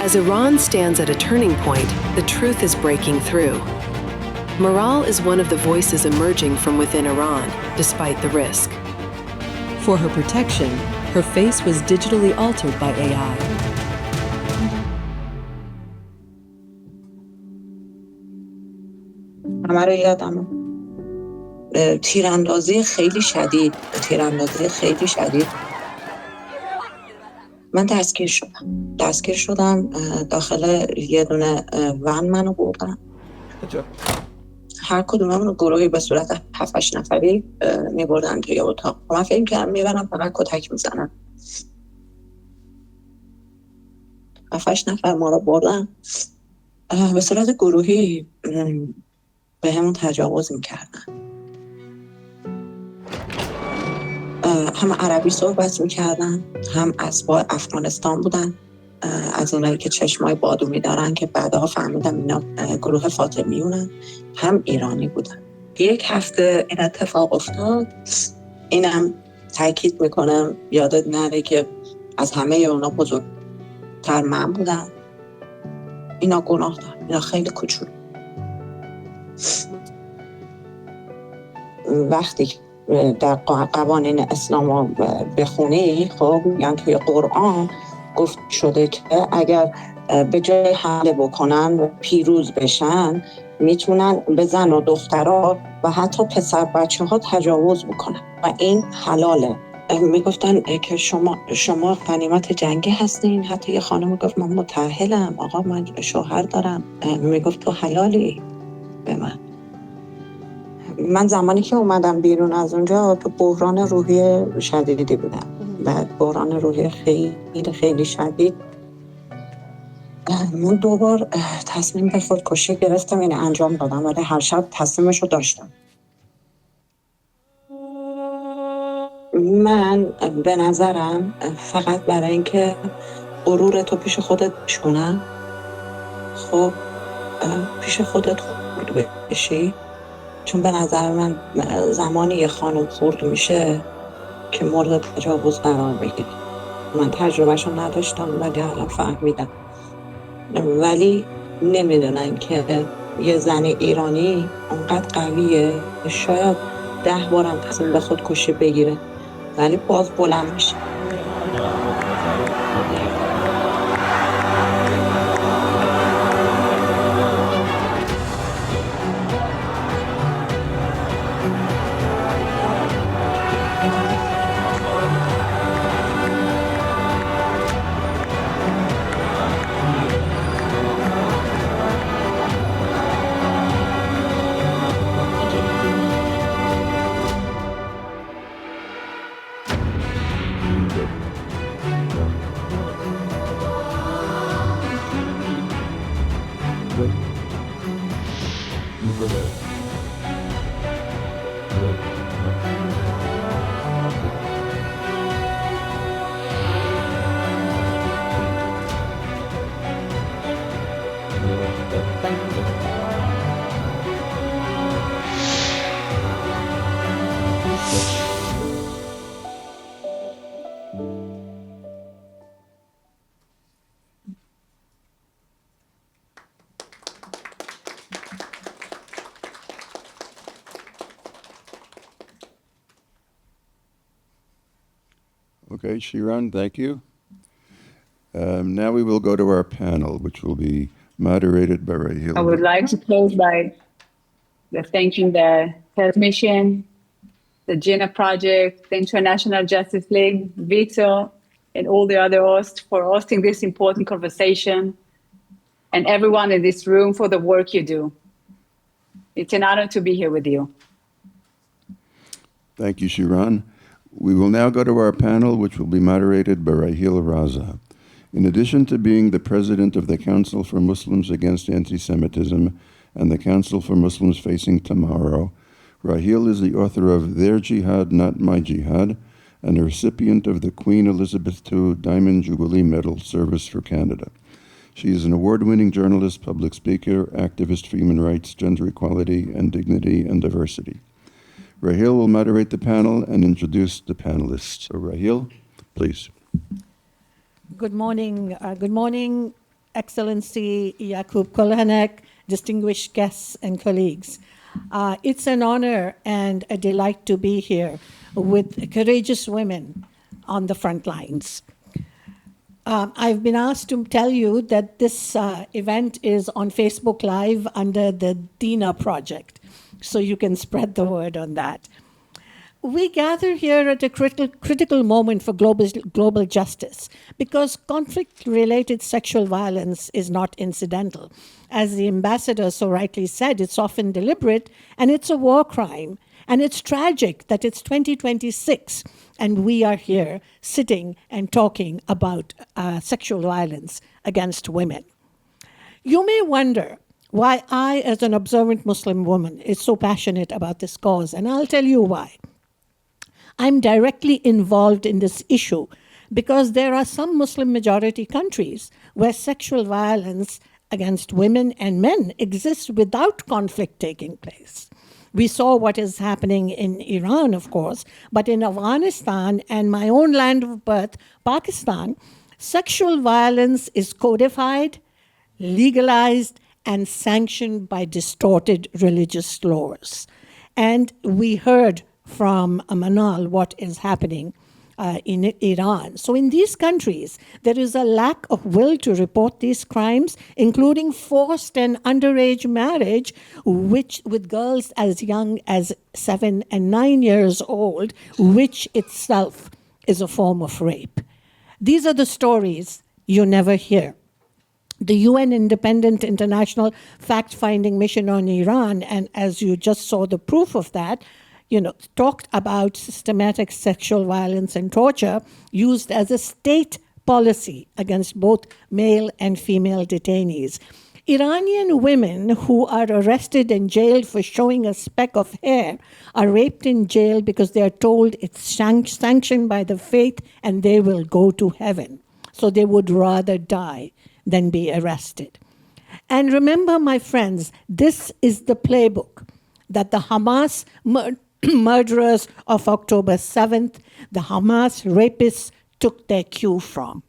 Speaker 7: As Iran stands at a turning point, the truth is breaking through. Maral is one of the voices emerging from within Iran, despite the risk. For her protection, her face was digitally altered by AI.
Speaker 8: همه رو یادم تیراندازی خیلی شدید من دستگیر شدم داخل یه دونه ون منو بردن هر کدوممون گروهی به صورت 7-8 نفری میبردن توی اتاق من فکر کردم میبرم فقط کتک میزنن 7-8 نفر ما رو بردن به صورت گروهی به همون تجاوز میکردن هم عربی صحبت میکردن هم از افغانستان بودن از اینایی که چشمای بادومی دارن که بعدها فهمیدم اینا گروه فاطمیونن هم ایرانی بودن 1 هفته این اتفاق افتاد اینم تاکید میکنم یادت نره که از همه اونا بزرگتر من بودن اینا گناه دارن اینا خیلی کوچولو وقتی در قوانین اسلام رو بخونی خب یعنی توی قرآن گفت شده که اگر به جای حمله بکنن پیروز بشن میتونن به زن و دخترها و حتی پسر بچه ها تجاوز بکنن و این حلاله میگفتن که شما غنیمت جنگی هستین حتی یه خانم گفت من متأهلم آقا من شوهر دارم میگفت تو حلالی به من زمانی که اومدم بیرون از اونجا تو بحران روحی شدیدی بودم بعد بحران روحی خیلی شدید من 2 بار تصمیم به خودکشی گرفتم این انجام دادم ولی هر شب تصمیمش رو داشتم من به نظرم فقط برای اینکه غرور تو پیش خودت بشکنم خب پیش خودت خورد بشی چون به نظر من زمانی یه خانم خورد میشه که مورد تجاوز قرار بگیره من تجربهشو نداشتم ولی الان فهمیدم ولی نمیدونن که یه زن ایرانی اونقدر قویه شاید 10 بارم تصمیم به خودکشی بگیره ولی باز بلند میشه
Speaker 1: Okay, Shiran, thank you. Now we will go to our panel, which will be moderated by Rahil.
Speaker 5: I would like to close by thanking the Health Mission, the GINA Project, the International Justice League, Vito, and all the other hosts for hosting this important conversation, and everyone in this room for the work you do. It's an honor to be here with you.
Speaker 1: Thank you, Shiran. We will now go to our panel, which will be moderated by Rahil Raza. In addition to being the president of the Council for Muslims Against Anti-Semitism and the Council for Muslims Facing Tomorrow, Rahil is the author of Their Jihad, Not My Jihad, and a recipient of the Queen Elizabeth II Diamond Jubilee Medal Service for Canada. She is an award-winning journalist, public speaker, activist for human rights, gender equality, and dignity and diversity. Rahil will moderate the panel and introduce the panelists. So Rahil, please.
Speaker 9: Good morning. Good morning, Excellency Jakub Kulhanek, distinguished guests and colleagues. It's an honor and a delight to be here with courageous women on the front lines. I've been asked to tell you that this event is on Facebook Live under the Dina Project, so you can spread the word on that. We gather here at a critical moment for global justice because conflict-related sexual violence is not incidental. As the ambassador so rightly said, it's often deliberate and it's a war crime. And it's tragic that it's 2026 and we are here sitting and talking about sexual violence against women. You may wonder why I, as an observant Muslim woman, is so passionate about this cause, and I'll tell you why. I'm directly involved in this issue because there are some Muslim majority countries where sexual violence against women and men exists without conflict taking place. We saw what is happening in Iran, of course, but in Afghanistan and my own land of birth, Pakistan, sexual violence is codified, legalized, and sanctioned by distorted religious laws. And we heard from Manal what is happening in Iran. So in these countries, there is a lack of will to report these crimes, including forced and underage marriage, which with girls as young as 7 and 9 years old, which itself is a form of rape. These are the stories you never hear. The UN Independent International Fact-Finding Mission on Iran, and as you just saw the proof of that, talked about systematic sexual violence and torture used as a state policy against both male and female detainees. Iranian women who are arrested and jailed for showing a speck of hair are raped in jail because they are told it's sanctioned by the faith and they will go to heaven. So they would rather die than be arrested. And remember, my friends, this is the playbook that the Hamas murderers of October 7th, the Hamas rapists took their cue from.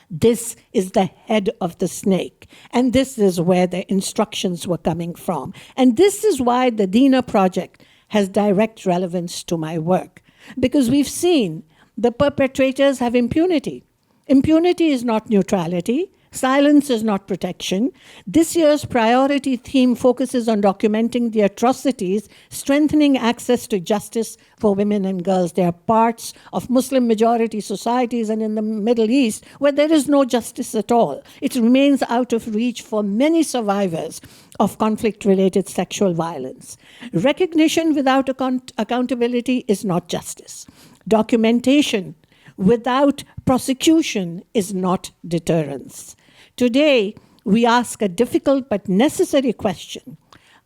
Speaker 9: This is the head of the snake, and this is where the instructions were coming from. And this is why the Dina Project has direct relevance to my work, because we've seen the perpetrators have impunity. Impunity is not neutrality. Silence is not protection. This year's priority theme focuses on documenting the atrocities, strengthening access to justice for women and girls. They are parts of Muslim majority societies and in the Middle East where there is no justice at all. It remains out of reach for many survivors of conflict-related sexual violence. Recognition without accountability is not justice. Documentation without prosecution is not deterrence. Today, we ask a difficult but necessary question.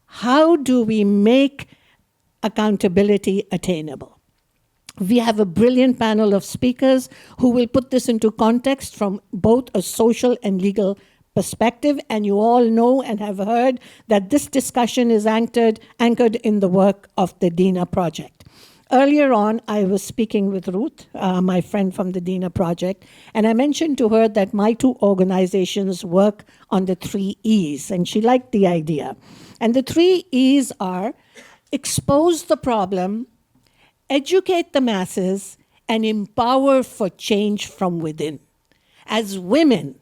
Speaker 9: How do we make accountability attainable? We have a brilliant panel of speakers who will put this into context from both a social and legal perspective, and you all know and have heard that this discussion is anchored in the work of the Dina Project. Earlier on, I was speaking with Ruth, my friend from the Dina Project, and I mentioned to her that my two organizations work on the 3 E's, and she liked the idea. And the 3 E's are expose the problem, educate the masses, and empower for change from within. As women,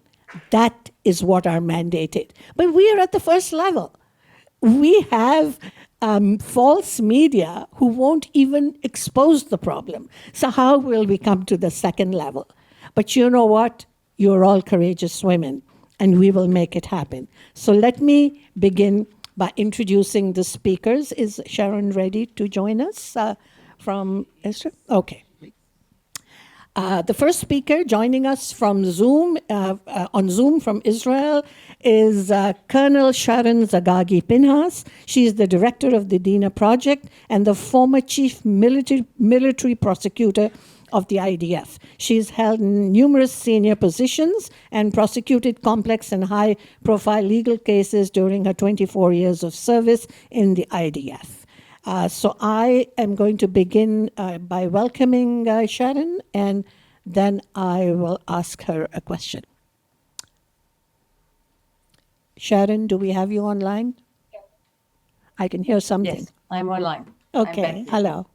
Speaker 9: that is what our mandate is. But we are at the first level. We have false media who won't even expose the problem. So how will we come to the second level? But you know what? You're all courageous women, and we will make it happen. So let me begin by introducing the speakers. Is Sharon ready to join us from Israel? Okay. The first speaker joining us from Zoom, on Zoom from Israel, is Colonel Sharon Zagagi Pinhas. She is the director of the DINA project and the former chief military prosecutor of the IDF. She's held numerous senior positions and prosecuted complex and high-profile legal cases during her 24 years of service in the IDF. So I am going to begin by welcoming Sharon, and then I will ask her a question. Sharon, do we have you online? I can hear something.
Speaker 10: Yes, I'm online.
Speaker 9: Okay, hello.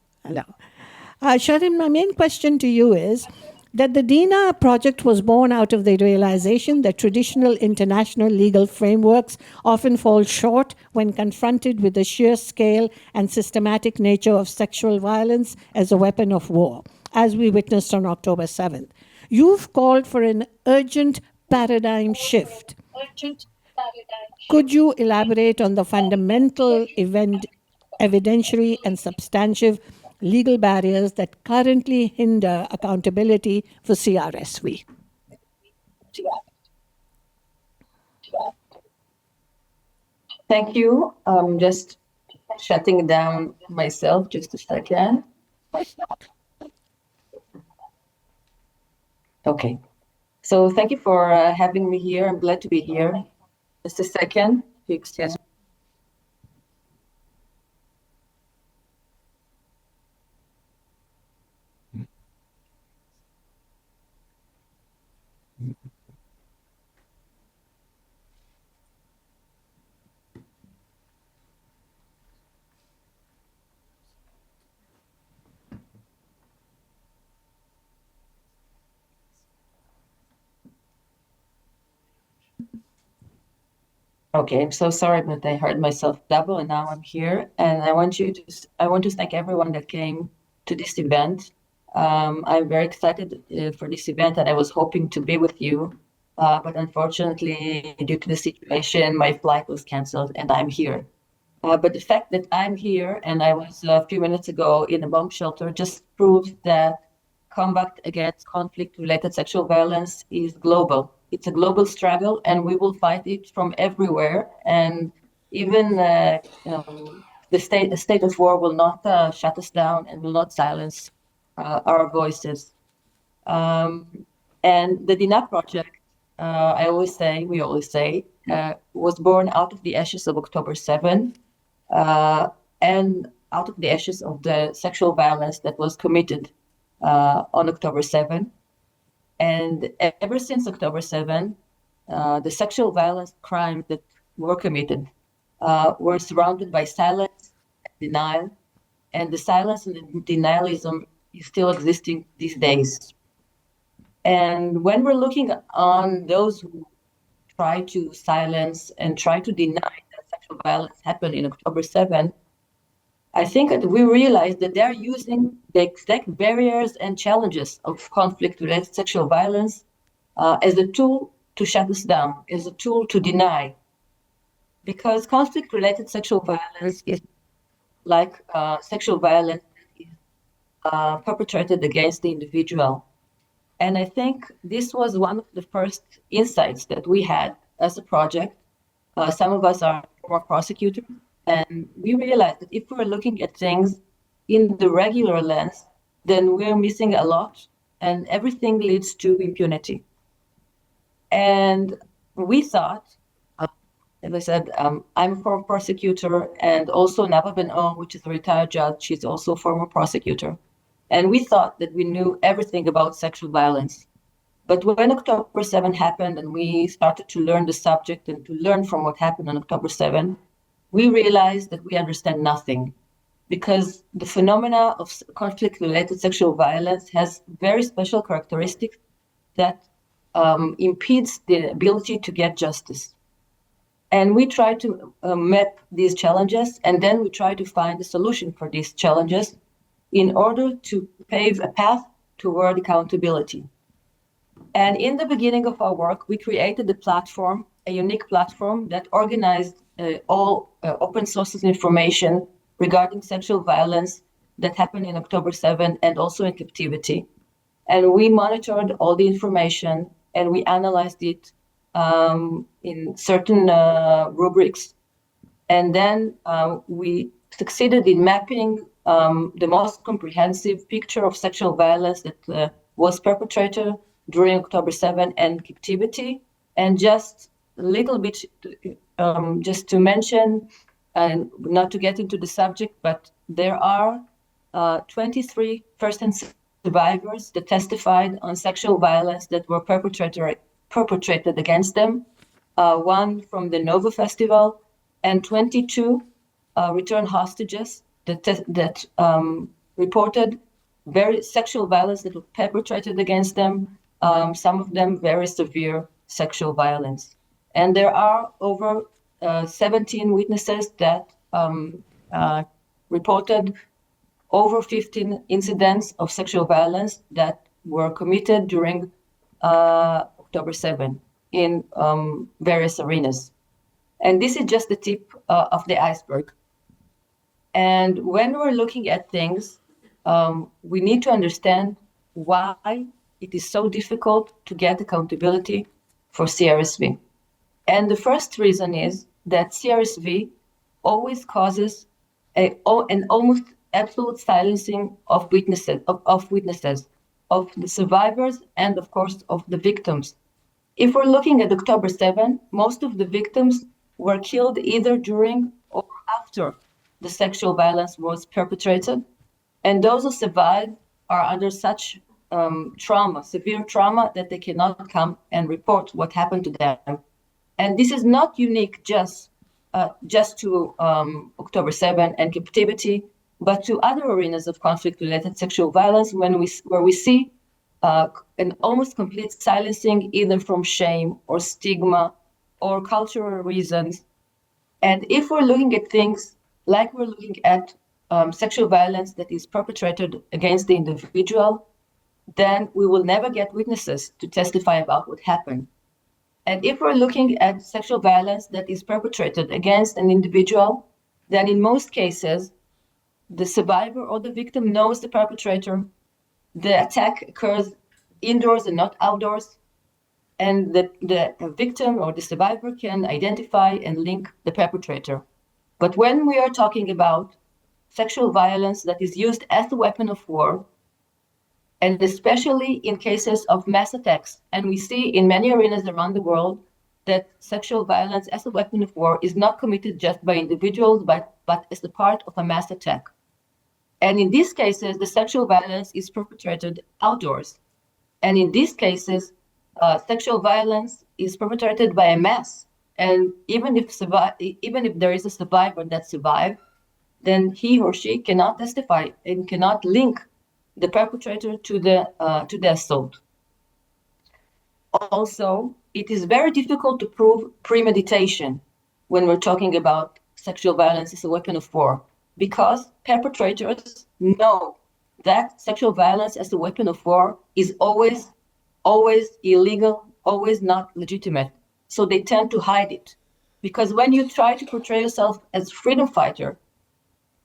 Speaker 9: Sharon, my main question to you is that the DINA project was born out of the realization that traditional international legal frameworks often fall short when confronted with the sheer scale and systematic nature of sexual violence as a weapon of war, as we witnessed on October 7th. You've called for an urgent paradigm shift. Could you elaborate on the fundamental evidentiary and substantive legal barriers that currently hinder accountability for CRSV?
Speaker 10: Thank you. I'm just shutting down myself just a second. Okay. So thank you for having me here. I'm glad to be here. Just a second. Excuse me. Okay, I'm so sorry, but I heard myself double, and now I'm here. And I want to thank everyone that came to this event. I'm very excited for this event, and I was hoping to be with you, but unfortunately, due to the situation, my flight was canceled, and I'm here. But the fact that I'm here and I was a few minutes ago in a bomb shelter just proves that combat against conflict-related sexual violence is global. It's a global struggle, and we will fight it from everywhere. And even the state of war will not shut us down and will not silence our voices. And the DINA project, we always say, was born out of the ashes of October 7, and out of the ashes of the sexual violence that was committed on October 7. And ever since October 7, the sexual violence crimes that were committed were surrounded by silence and denial, and the silence and the denialism is still existing these days. And when we're looking on those who try to silence and try to deny that sexual violence happened in October 7, I think that we realize that they're using the exact barriers and challenges of conflict-related sexual violence as a tool to shut us down, as a tool to deny. Because conflict-related sexual violence is like sexual violence perpetrated against the individual. And I think this was one of the first insights that we had as a project. Some of us are former prosecutors, and we realized that if we're looking at things in the regular lens, then we're missing a lot, and everything leads to impunity. And we thought, as I said, I'm a former prosecutor, and also Nava Ben-O, which is a retired judge, she's also a former prosecutor. And we thought that we knew everything about sexual violence. But when October 7 happened and we started to learn the subject and to learn from what happened on October 7, we realized that we understand nothing, because the phenomena of conflict-related sexual violence has very special characteristics that impedes the ability to get justice. And we try to map these challenges, and then we try to find a solution for these challenges in order to pave a path toward accountability. And in the beginning of our work, we created a platform, a unique platform that organized all open sources information regarding sexual violence that happened in October 7 and also in captivity. and we monitored all the information and we analyzed it in certain rubrics. And then we succeeded in mapping the most comprehensive picture of sexual violence that was perpetrated during October 7 and captivity. And just a little bit, just to mention, and not to get into the subject, but there are 23 first-hand survivors that testified on sexual violence that were perpetrated against them. One from the Nova Festival, and 22 returned hostages that reported very sexual violence that was perpetrated against them. Some of them very severe sexual violence, and there are over 17 witnesses that reported over 15 incidents of sexual violence that were committed during October 7 in various arenas. And this is just the tip of the iceberg. And when we're looking at things, we need to understand why it is so difficult to get accountability for CRSV. And the first reason is that CRSV always causes an almost absolute silencing of witnesses, of the survivors, and of course of the victims. If we're looking at October 7, most of the victims were killed either during or after the sexual violence was perpetrated. And those who survived are under such trauma, severe trauma, that they cannot come and report what happened to them. And this is not unique just to October 7 and captivity, but to other arenas of conflict-related sexual violence where we see an almost complete silencing, either from shame or stigma or cultural reasons. And if we're looking at things like we're looking at sexual violence that is perpetrated against the individual, then we will never get witnesses to testify about what happened. And if we're looking at sexual violence that is perpetrated against an individual, then in most cases, the survivor or the victim knows the perpetrator. The attack occurs indoors and not outdoors, and the victim or the survivor can identify and link the perpetrator. But when we are talking about sexual violence that is used as a weapon of war, and especially in cases of mass attacks, and we see in many arenas around the world that sexual violence as a weapon of war is not committed just by individuals, but as a part of a mass attack. And in these cases, the sexual violence is perpetrated outdoors. And in these cases, sexual violence is perpetrated by a mass. And even if there is a survivor that survived, then he or she cannot testify and cannot link the perpetrator to the assault. Also, it is very difficult to prove premeditation when we're talking about sexual violence as a weapon of war, because perpetrators know that sexual violence as a weapon of war is always illegal, always not legitimate. So they tend to hide it. Because when you try to portray yourself as freedom fighter,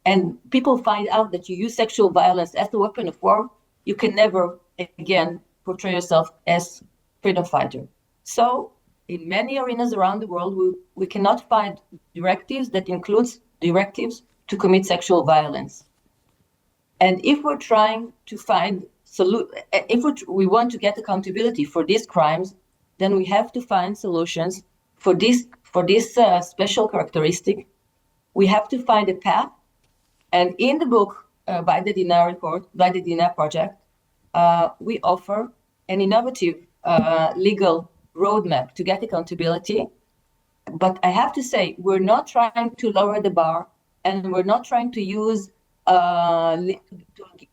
Speaker 10: and people find out that you use sexual violence as a weapon of war, you can never again portray yourself as freedom fighter. So in many arenas around the world, we cannot find directives that includes directives to commit sexual violence. And if we're trying to find if we want to get accountability for these crimes, then we have to find solutions for this special characteristic. We have to find a path. And in the book by the DINA Project, we offer an innovative legal roadmap to get accountability. But I have to say, we're not trying to lower the bar, and we're not trying to use to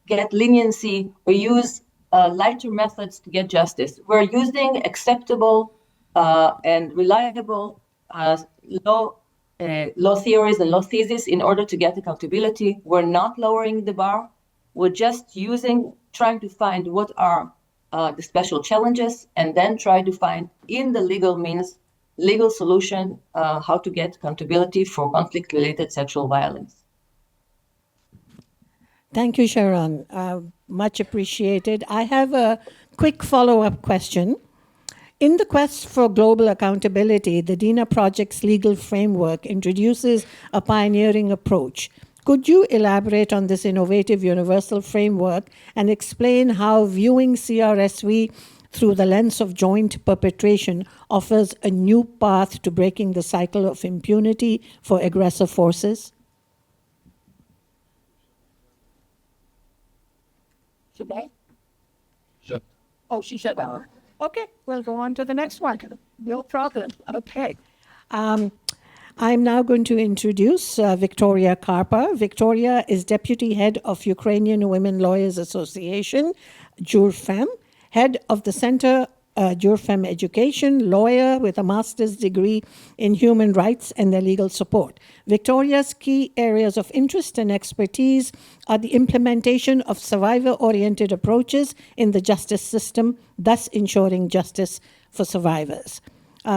Speaker 10: get leniency or use lighter methods to get justice. We're using acceptable and reliable law theories and law theses in order to get accountability. We're not lowering the bar. We're just trying to find what are the special challenges, and then try to find in the legal solution how to get accountability for conflict-related sexual violence.
Speaker 9: Thank you, Sharon. Much appreciated. I have a quick follow-up question. In the quest for global accountability, the DINA project's legal framework introduces a pioneering approach. Could you elaborate on this innovative universal framework and explain how viewing CRSV through the lens of joint perpetration offers a new path to breaking the cycle of impunity for aggressor forces?
Speaker 6: Should I?
Speaker 1: Sure.
Speaker 6: Oh, she shut down. Okay, we'll go on to the next one. No problem. Okay.
Speaker 9: I'm now going to introduce Victoria Karpa. Victoria is Deputy Head of Ukrainian Women Lawyers Association, JURFEM, Head of the Center JURFEM Education, lawyer with a master's degree in human rights and their legal support. Victoria's key areas of interest and expertise are the implementation of survivor-oriented approaches in the justice system, thus ensuring justice for survivors.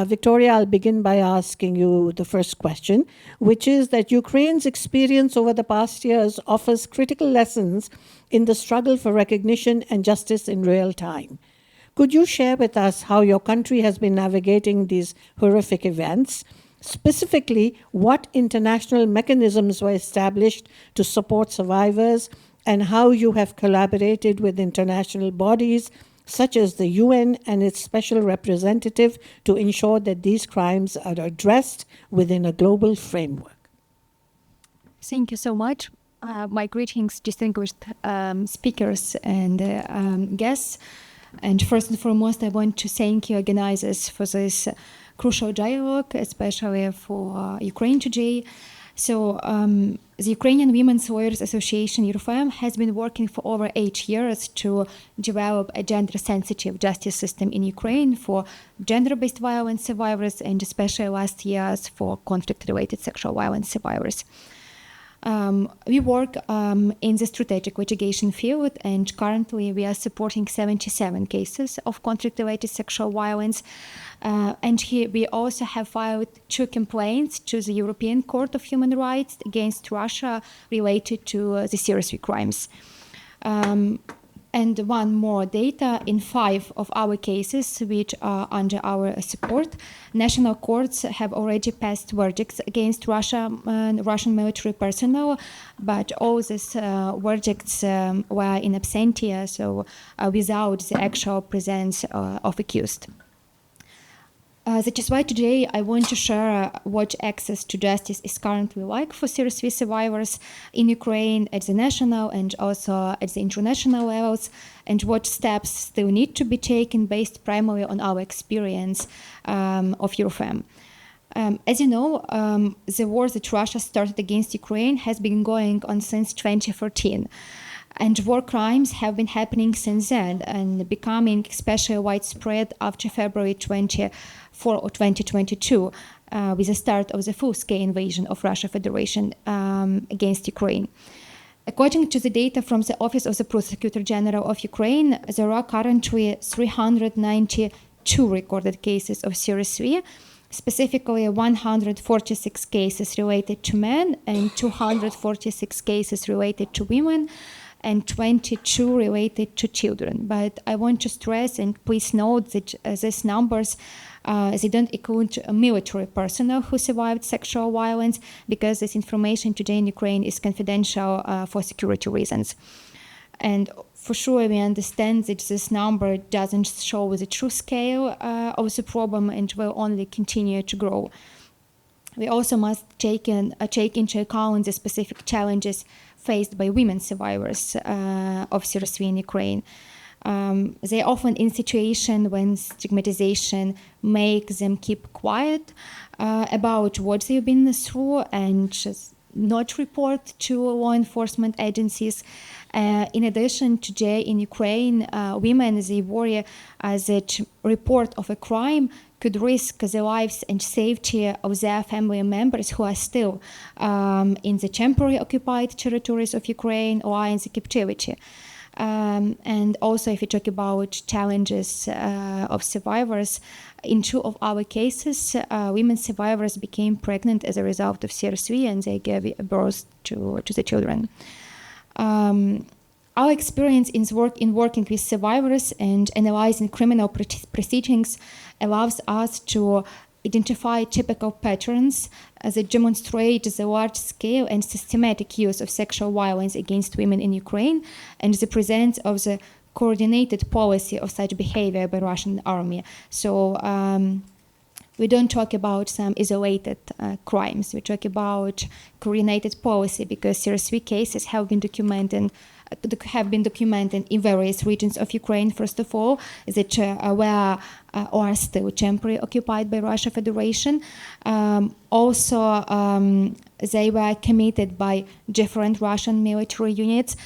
Speaker 9: Victoria, I'll begin by asking you the first question, which is that Ukraine's experience over the past years offers critical lessons in the struggle for recognition and justice in real time. Could you share with us how your country has been navigating these horrific events? Specifically, what international mechanisms were established to support survivors, and how you have collaborated with international bodies such as the UN and its special representative to ensure that these crimes are addressed within a global framework?
Speaker 11: Thank you so much. My greetings, distinguished speakers and guests. And first and foremost, I want to thank you organizers for this crucial dialogue, especially for Ukraine today. So the Ukrainian Women's Lawyers Association, URFAM, has been working for over 8 years to develop a gender-sensitive justice system in Ukraine for gender-based violence survivors, and especially last years for conflict-related sexual violence survivors. We work in the strategic litigation field, and currently we are supporting 77 cases of conflict-related sexual violence. And here we also have filed 2 complaints to the European Court of Human Rights against Russia related to the serious crimes. And one more data, in 5 of our cases, which are under our support, national courts have already passed verdicts against Russia and Russian military personnel, but all these verdicts were in absentia, so without the actual presence of accused. That is why today I want to share what access to justice is currently like for CRSV survivors in Ukraine at the national and also at the international levels, and what steps still need to be taken based primarily on our experience of URFAM. As you know, the war that Russia started against Ukraine has been going on since 2014. And war crimes have been happening since then and becoming especially widespread after February 24 or 2022, with the start of the full-scale invasion of Russia Federation against Ukraine. According to the data from the Office of the Prosecutor General of Ukraine, there are currently 392 recorded cases of CRSV, specifically 146 cases related to men and 246 cases related to women, and 22 related to children. But I want to stress, and please note that these numbers, they don't include military personnel who survived sexual violence, because this information today in Ukraine is confidential for security reasons. And for sure, we understand that this number doesn't show the true scale of the problem and will only continue to grow. We also must take into account the specific challenges faced by women survivors of CRSV in Ukraine. They're often in situation when stigmatization makes them keep quiet about what they've been through and just not report to law enforcement agencies. In addition, today in Ukraine, women, they worry that report of a crime could risk the lives and safety of their family members who are still in the temporary occupied territories of Ukraine or in the captivity. And also, if we talk about challenges of survivors, in 2 of our cases, women survivors became pregnant as a result of CRSV, and they gave birth to the children. Our experience in working with survivors and analyzing criminal proceedings allows us to identify typical patterns that demonstrate the large-scale and systematic use of sexual violence against women in Ukraine and the presence of the coordinated policy of such behavior by Russian army. So we don't talk about some isolated crimes. We talk about coordinated policy because seriously cases have been documented in various regions of Ukraine, first of all, that were or are still temporarily occupied by Russia Federation. Also, they were committed by different Russian military units,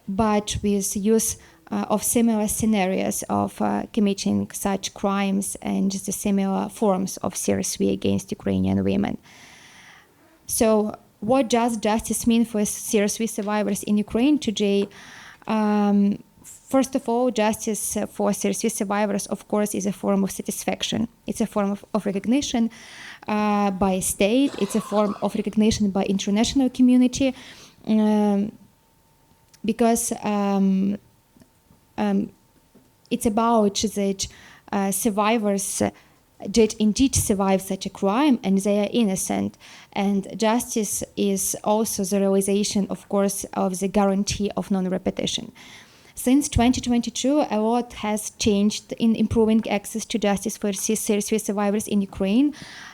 Speaker 11: but with use of similar scenarios of committing such crimes and the similar forms of seriously against Ukrainian women. So, what does justice mean for seriously survivors in Ukraine today? First of all, justice for seriously survivors, of course, is a form of satisfaction. It's a form of recognition by state. It's a form of recognition by international community because it's about that survivors did indeed survive such a crime and they are innocent. And justice is also the realization, of course, of the guarantee of non-repetition. Since 2022, a lot has changed in improving access to justice for seriously survivors in Ukraine.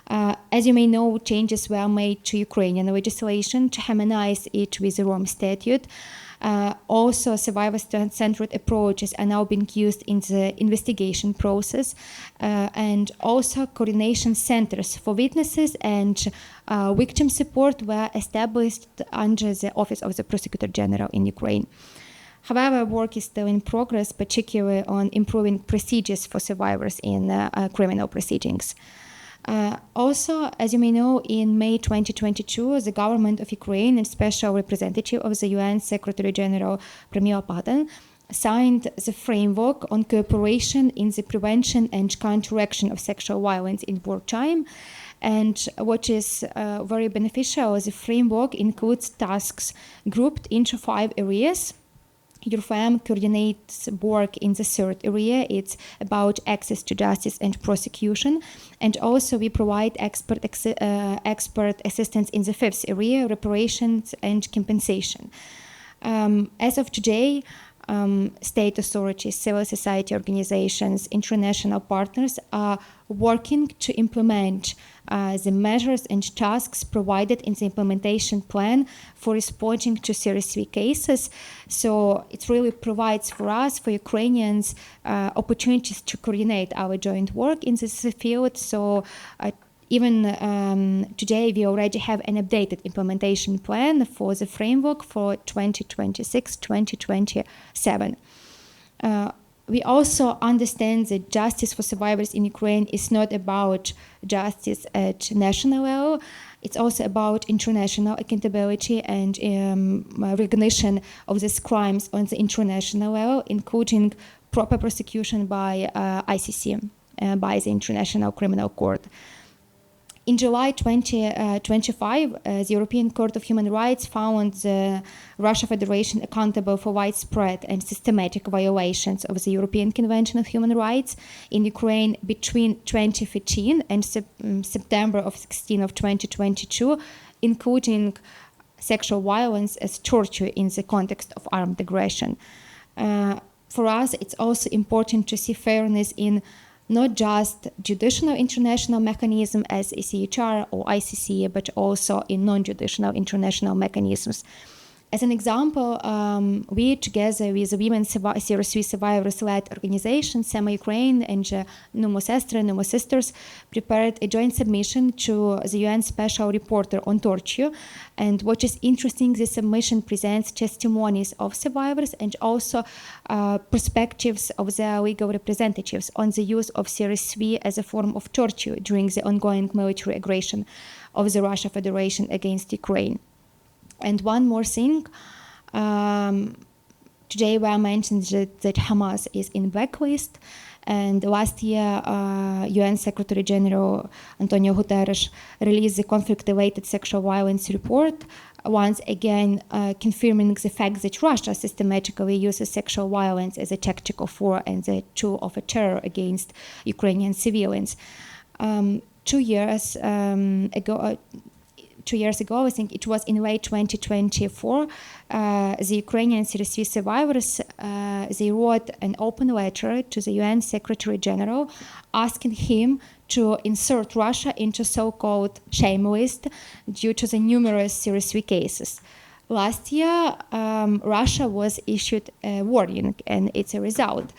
Speaker 11: As you may know, changes were made to Ukrainian legislation to harmonize it with the Rome Statute. Also, survivor-centered approaches are now being used in the investigation process, and also coordination centers for witnesses and victim support were established under the Office of the Prosecutor General in Ukraine. However, work is still in progress, particularly on improving procedures for survivors in criminal proceedings. Also, as you may know, in May 2022, the government of Ukraine and Special Representative of the UN Secretary General Premio Patten signed the framework on cooperation in the prevention and counteraction of sexual violence in wartime. And what is very beneficial, the framework includes tasks grouped into 5 areas. EURFAM coordinates work in the 3rd area. It's about access to justice and prosecution. And also we provide expert assistance in the 5th area, reparations and compensation. As of today, state authorities, civil society organizations, international partners are working to implement the measures and tasks provided in the implementation plan for responding to seriously cases. So it really provides for us, for Ukrainians, opportunities to coordinate our joint work in this field. So even today, we already have an updated implementation plan for the framework for 2026-2027. We also understand that justice for survivors in Ukraine is not about justice at national level. It's also about international accountability and recognition of these crimes on the international level, including proper prosecution by ICC, by the International Criminal Court. In July 2025, the European Court of Human Rights found the Russia Federation accountable for widespread and systematic violations of the European Convention of Human Rights in Ukraine between 2015 and September 16 of 2022, including sexual violence as torture in the context of armed aggression. For us, it's also important to see fairness in not just judicial international mechanism as ECHR or ICC, but also in non-judicial international mechanisms. As an example, we, together with the Women Seriously Survivors-led organization, SEMA Ukraine and Numo Sestre, Numo Sisters, prepared a joint submission to the UN Special Reporter on Torture. And what is interesting, this submission presents testimonies of survivors and also perspectives of their legal representatives on the use of CRSV as a form of torture during the ongoing military aggression of the Russia Federation against Ukraine. And one more thing, today we mentioned that Hamas is in blacklist, And last year, UN Secretary General Antonio Guterres released the conflict-related sexual violence report, once again confirming the fact that Russia systematically uses sexual violence as a tactic of war and a tool of a terror against Ukrainian civilians. 2 years ago, 2 years ago, I think it was in late 2024, the Ukrainian CRSV survivors, they wrote an open letter to the UN Secretary General asking him to insert Russia into so-called shame list due to the numerous CRSV cases. Last year, Russia was issued a warning, and it's a result.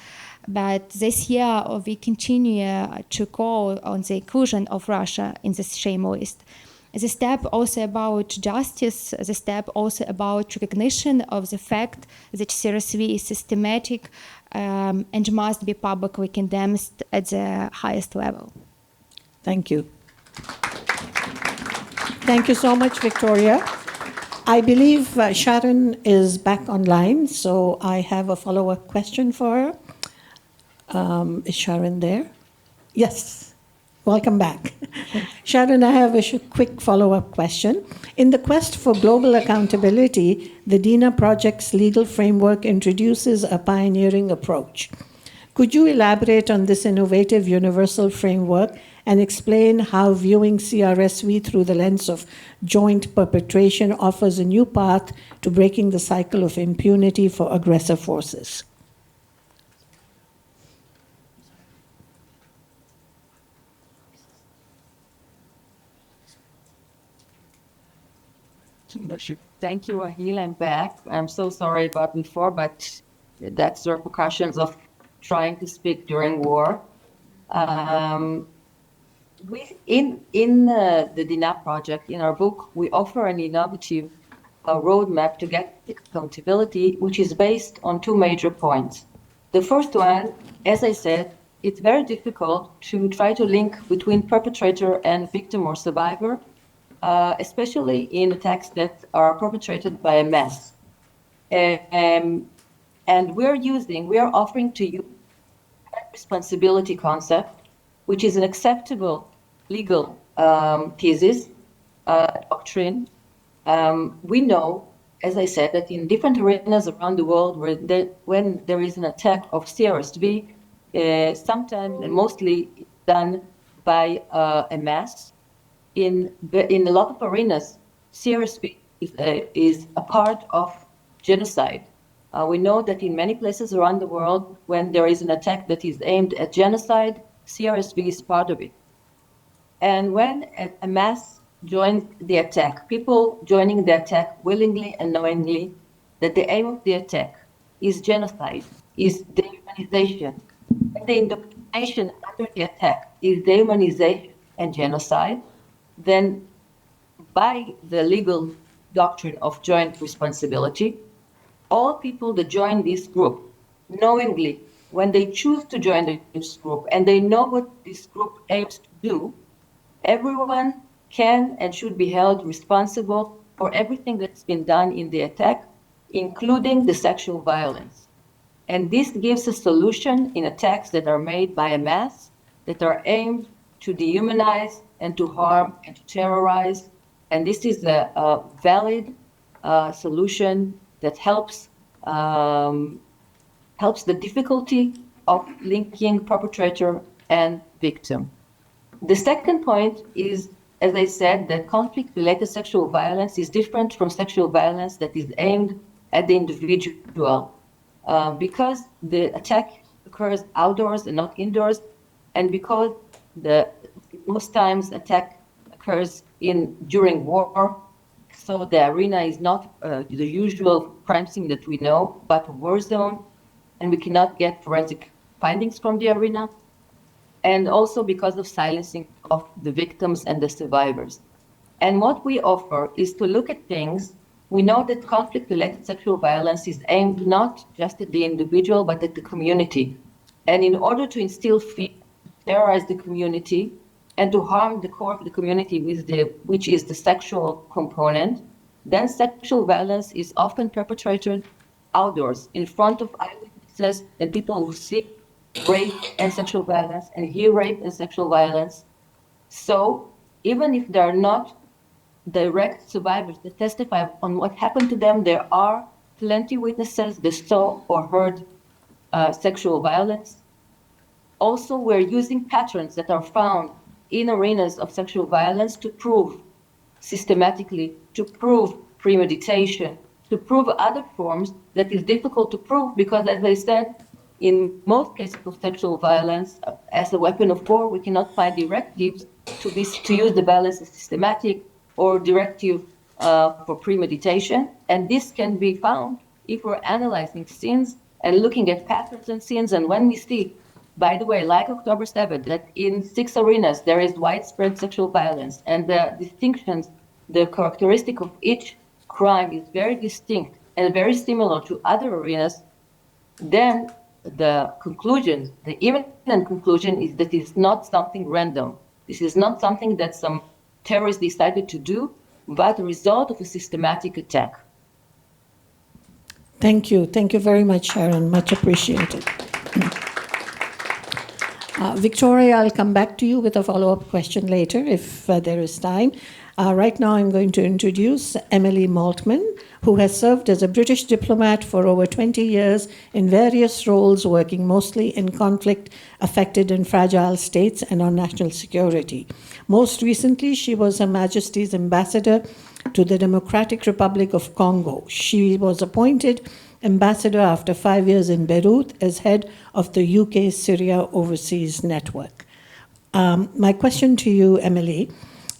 Speaker 11: But this year, we continue to call on the inclusion of Russia in this shame list. The step also about justice, the step also about recognition of the fact that CRSV is systematic and must be publicly condemned at the highest level.
Speaker 9: Thank you. Thank you so much, Victoria. I believe Sharon is back online, so I have a follow-up question for her. Is Sharon there? Yes. Welcome back. Sharon, I have a quick follow-up question. In the quest for global accountability, the DINA project's legal framework introduces a pioneering approach. Could you elaborate on this innovative universal framework and explain how viewing CRSV through the lens of joint perpetration offers a new path to breaking the cycle of impunity for aggressor forces?
Speaker 10: Thank you, Rahil. I'm back. I'm so sorry about before, but that's the repercussions of trying to speak during war. In the DINA project, in our book, we offer an innovative roadmap to get accountability, which is based on two major points. The first one, as I said, it's very difficult to try to link between perpetrator and victim or survivor, especially in attacks that are perpetrated by a mass. And we are offering to you responsibility concept, which is an acceptable legal thesis, doctrine. We know, as I said, that in different arenas around the world when there is an attack of CRSV, sometimes and mostly done by a mass. In a lot of arenas, CRSV is a part of genocide. We know that in many places around the world, when there is an attack that is aimed at genocide, CRSV is part of it. And when a mass joins the attack, people joining the attack willingly and knowingly, that the aim of the attack is genocide, is dehumanization. And the indoctrination under the attack is dehumanization and genocide. Then by the legal doctrine of joint responsibility, all people that join this group, knowingly, when they choose to join this group and they know what this group aims to do, everyone can and should be held responsible for everything that's been done in the attack, including the sexual violence. And this gives a solution in attacks that are made by a mass, that are aimed to dehumanize and to harm and to terrorize. And this is a valid solution that helps the difficulty of linking perpetrator and victim. The second point is, as I said, that conflict-related sexual violence is different from sexual violence that is aimed at the individual. Because the attack occurs outdoors and not indoors, and because most times attack occurs during war, so the arena is not the usual crime scene that we know, but a war zone, and we cannot get forensic findings from the arena, and also because of silencing of the victims and the survivors. And what we offer is to look at things. We know that conflict-related sexual violence is aimed not just at the individual, but at the community. And in order to instill fear, terrorize the community, and to harm the core of the community, which is the sexual component, then sexual violence is often perpetrated outdoors, in front of eyewitnesses and people who see rape and sexual violence and hear rape and sexual violence. So even if there are not direct survivors that testify on what happened to them, there are plenty witnesses that saw or heard sexual violence. Also, we're using patterns that are found in arenas of sexual violence to prove systematically, to prove premeditation, to prove other forms that is difficult to prove because, as I said, in most cases of sexual violence, as a weapon of war, we cannot find directives to use the violence as systematic or directive for premeditation. And this can be found if we're analyzing scenes and looking at patterns and scenes. And when we see, by the way, like October 7th, that in 6 arenas there is widespread sexual violence, and the distinctions, the characteristic of each crime is very distinct and very similar to other arenas, then the conclusion, the imminent conclusion, is that it's not something random. This is not something that some terrorists decided to do, but the result of a systematic attack.
Speaker 9: Thank you. Thank you very much, Sharon. Much appreciated. Victoria, I'll come back to you with a follow-up question later if there is time. Right now, I'm going to introduce Emily Maltman, who has served as a British diplomat for over 20 years in various roles, working mostly in conflict-affected and fragile states and on national security. Most recently, she was Her Majesty's ambassador to the Democratic Republic of Congo. She was appointed ambassador after 5 years in Beirut as head of the UK Syria Overseas Network. My question to you, Emily,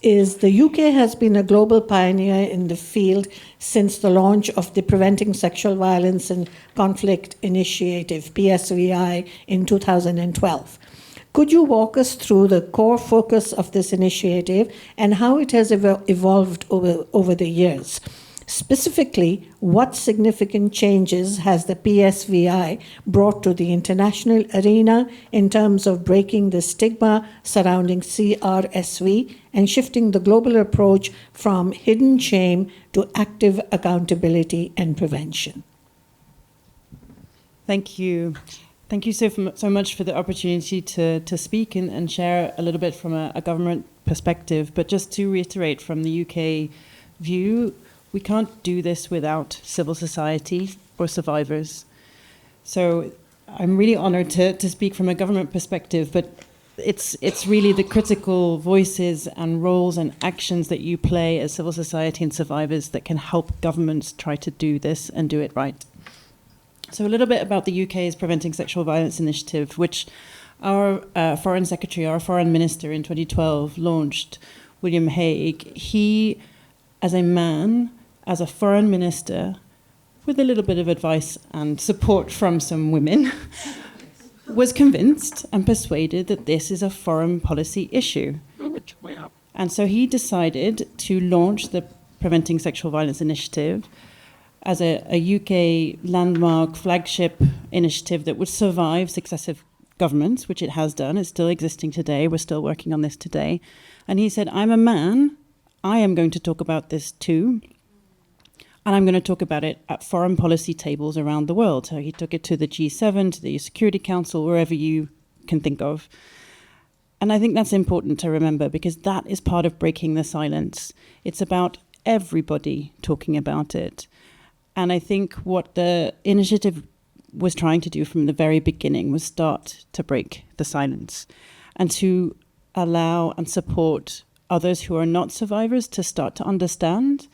Speaker 9: is the UK has been a global pioneer in the field since the launch of the Preventing Sexual Violence and Conflict Initiative, PSVI, in 2012. Could you walk us through the core focus of this initiative and how it has evolved over the years? Specifically, what significant changes has the PSVI brought to the international arena in terms of breaking the stigma surrounding CRSV and shifting the global approach from hidden shame to active accountability and prevention?
Speaker 12: Thank you. Thank you so much for the opportunity to speak and share a little bit from a government perspective. But just to reiterate from the UK view, we can't do this without civil society or survivors. So I'm really honored to speak from a government perspective, but it's really the critical voices and roles and actions that you play as civil society and survivors that can help governments try to do this and do it right. So a little bit about the UK's Preventing Sexual Violence Initiative, which our Foreign Secretary, our Foreign Minister in 2012 launched, William Hague. He, as a man, as a foreign minister, with a little bit of advice and support from some women, was convinced and persuaded that this is a foreign policy issue. And so he decided to launch the Preventing Sexual Violence Initiative as a UK landmark flagship initiative that would survive successive governments, which it has done. It's still existing today. We're still working on this today. And he said, I'm a man. I am going to talk about this too. And I'm going to talk about it at foreign policy tables around the world. So he took it to the G7, to the Security Council, wherever you can think of. And I think that's important to remember because that is part of breaking the silence. It's about everybody talking about it. And I think what the initiative was trying to do from the very beginning was start to break the silence and to allow and support others who are not survivors to start to understand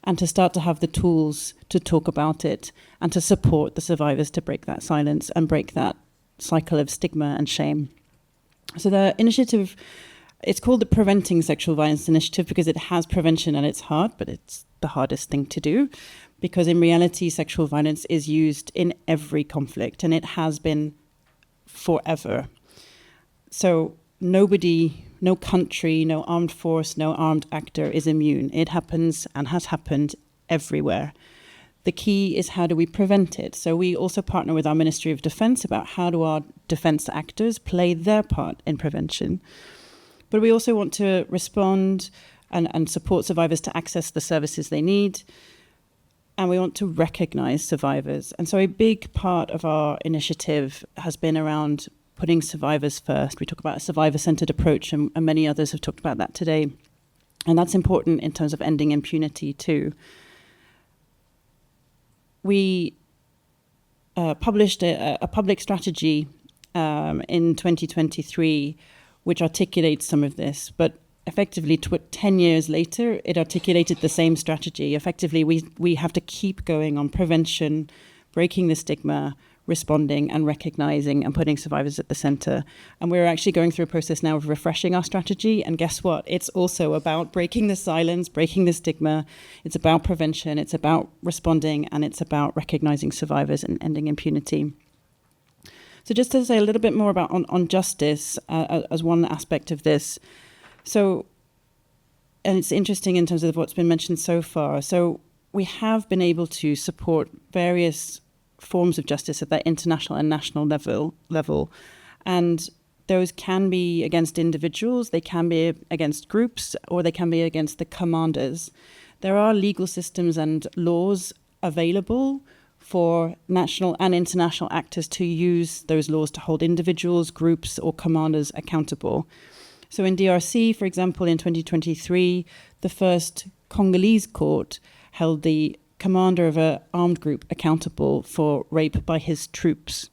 Speaker 12: and to start to have the tools to talk about it and to support the survivors to break that silence and break that cycle of stigma and shame. So the initiative, it's called the Preventing Sexual Violence Initiative because it has prevention at its heart, but it's the hardest thing to do because in reality, sexual violence is used in every conflict and it has been forever. So nobody, no country, no armed force, no armed actor is immune. It happens and has happened everywhere. The key is how do we prevent it? So we also partner with our Ministry of Defence about how do our defence actors play their part in prevention. But we also want to respond and support survivors to access the services they need. And we want to recognise survivors. And so a big part of our initiative has been around putting survivors first. We talk about a survivor-centered approach, and many others have talked about that today. And that's important in terms of ending impunity too. We published a public strategy in 2023 which articulates some of this, but effectively 10 years later, it articulated the same strategy. Effectively, we have to keep going on prevention, breaking the stigma, responding and recognizing and putting survivors at the center. And we're actually going through a process now of refreshing our strategy. And guess what? It's also about breaking the silence, breaking the stigma. It's about prevention. It's about responding, and it's about recognizing survivors and ending impunity. So just to say a little bit more about on justice as one aspect of this. So, and it's interesting in terms of what's been mentioned so far. So we have been able to support various forms of justice at that international and national level. And those can be against individuals, they can be against groups, or they can be against the commanders. There are legal systems and laws available for national and international actors to use those laws to hold individuals, groups, or commanders accountable. So in DRC, for example, in 2023, the first Congolese court held the commander of an armed group accountable for rape by his troops.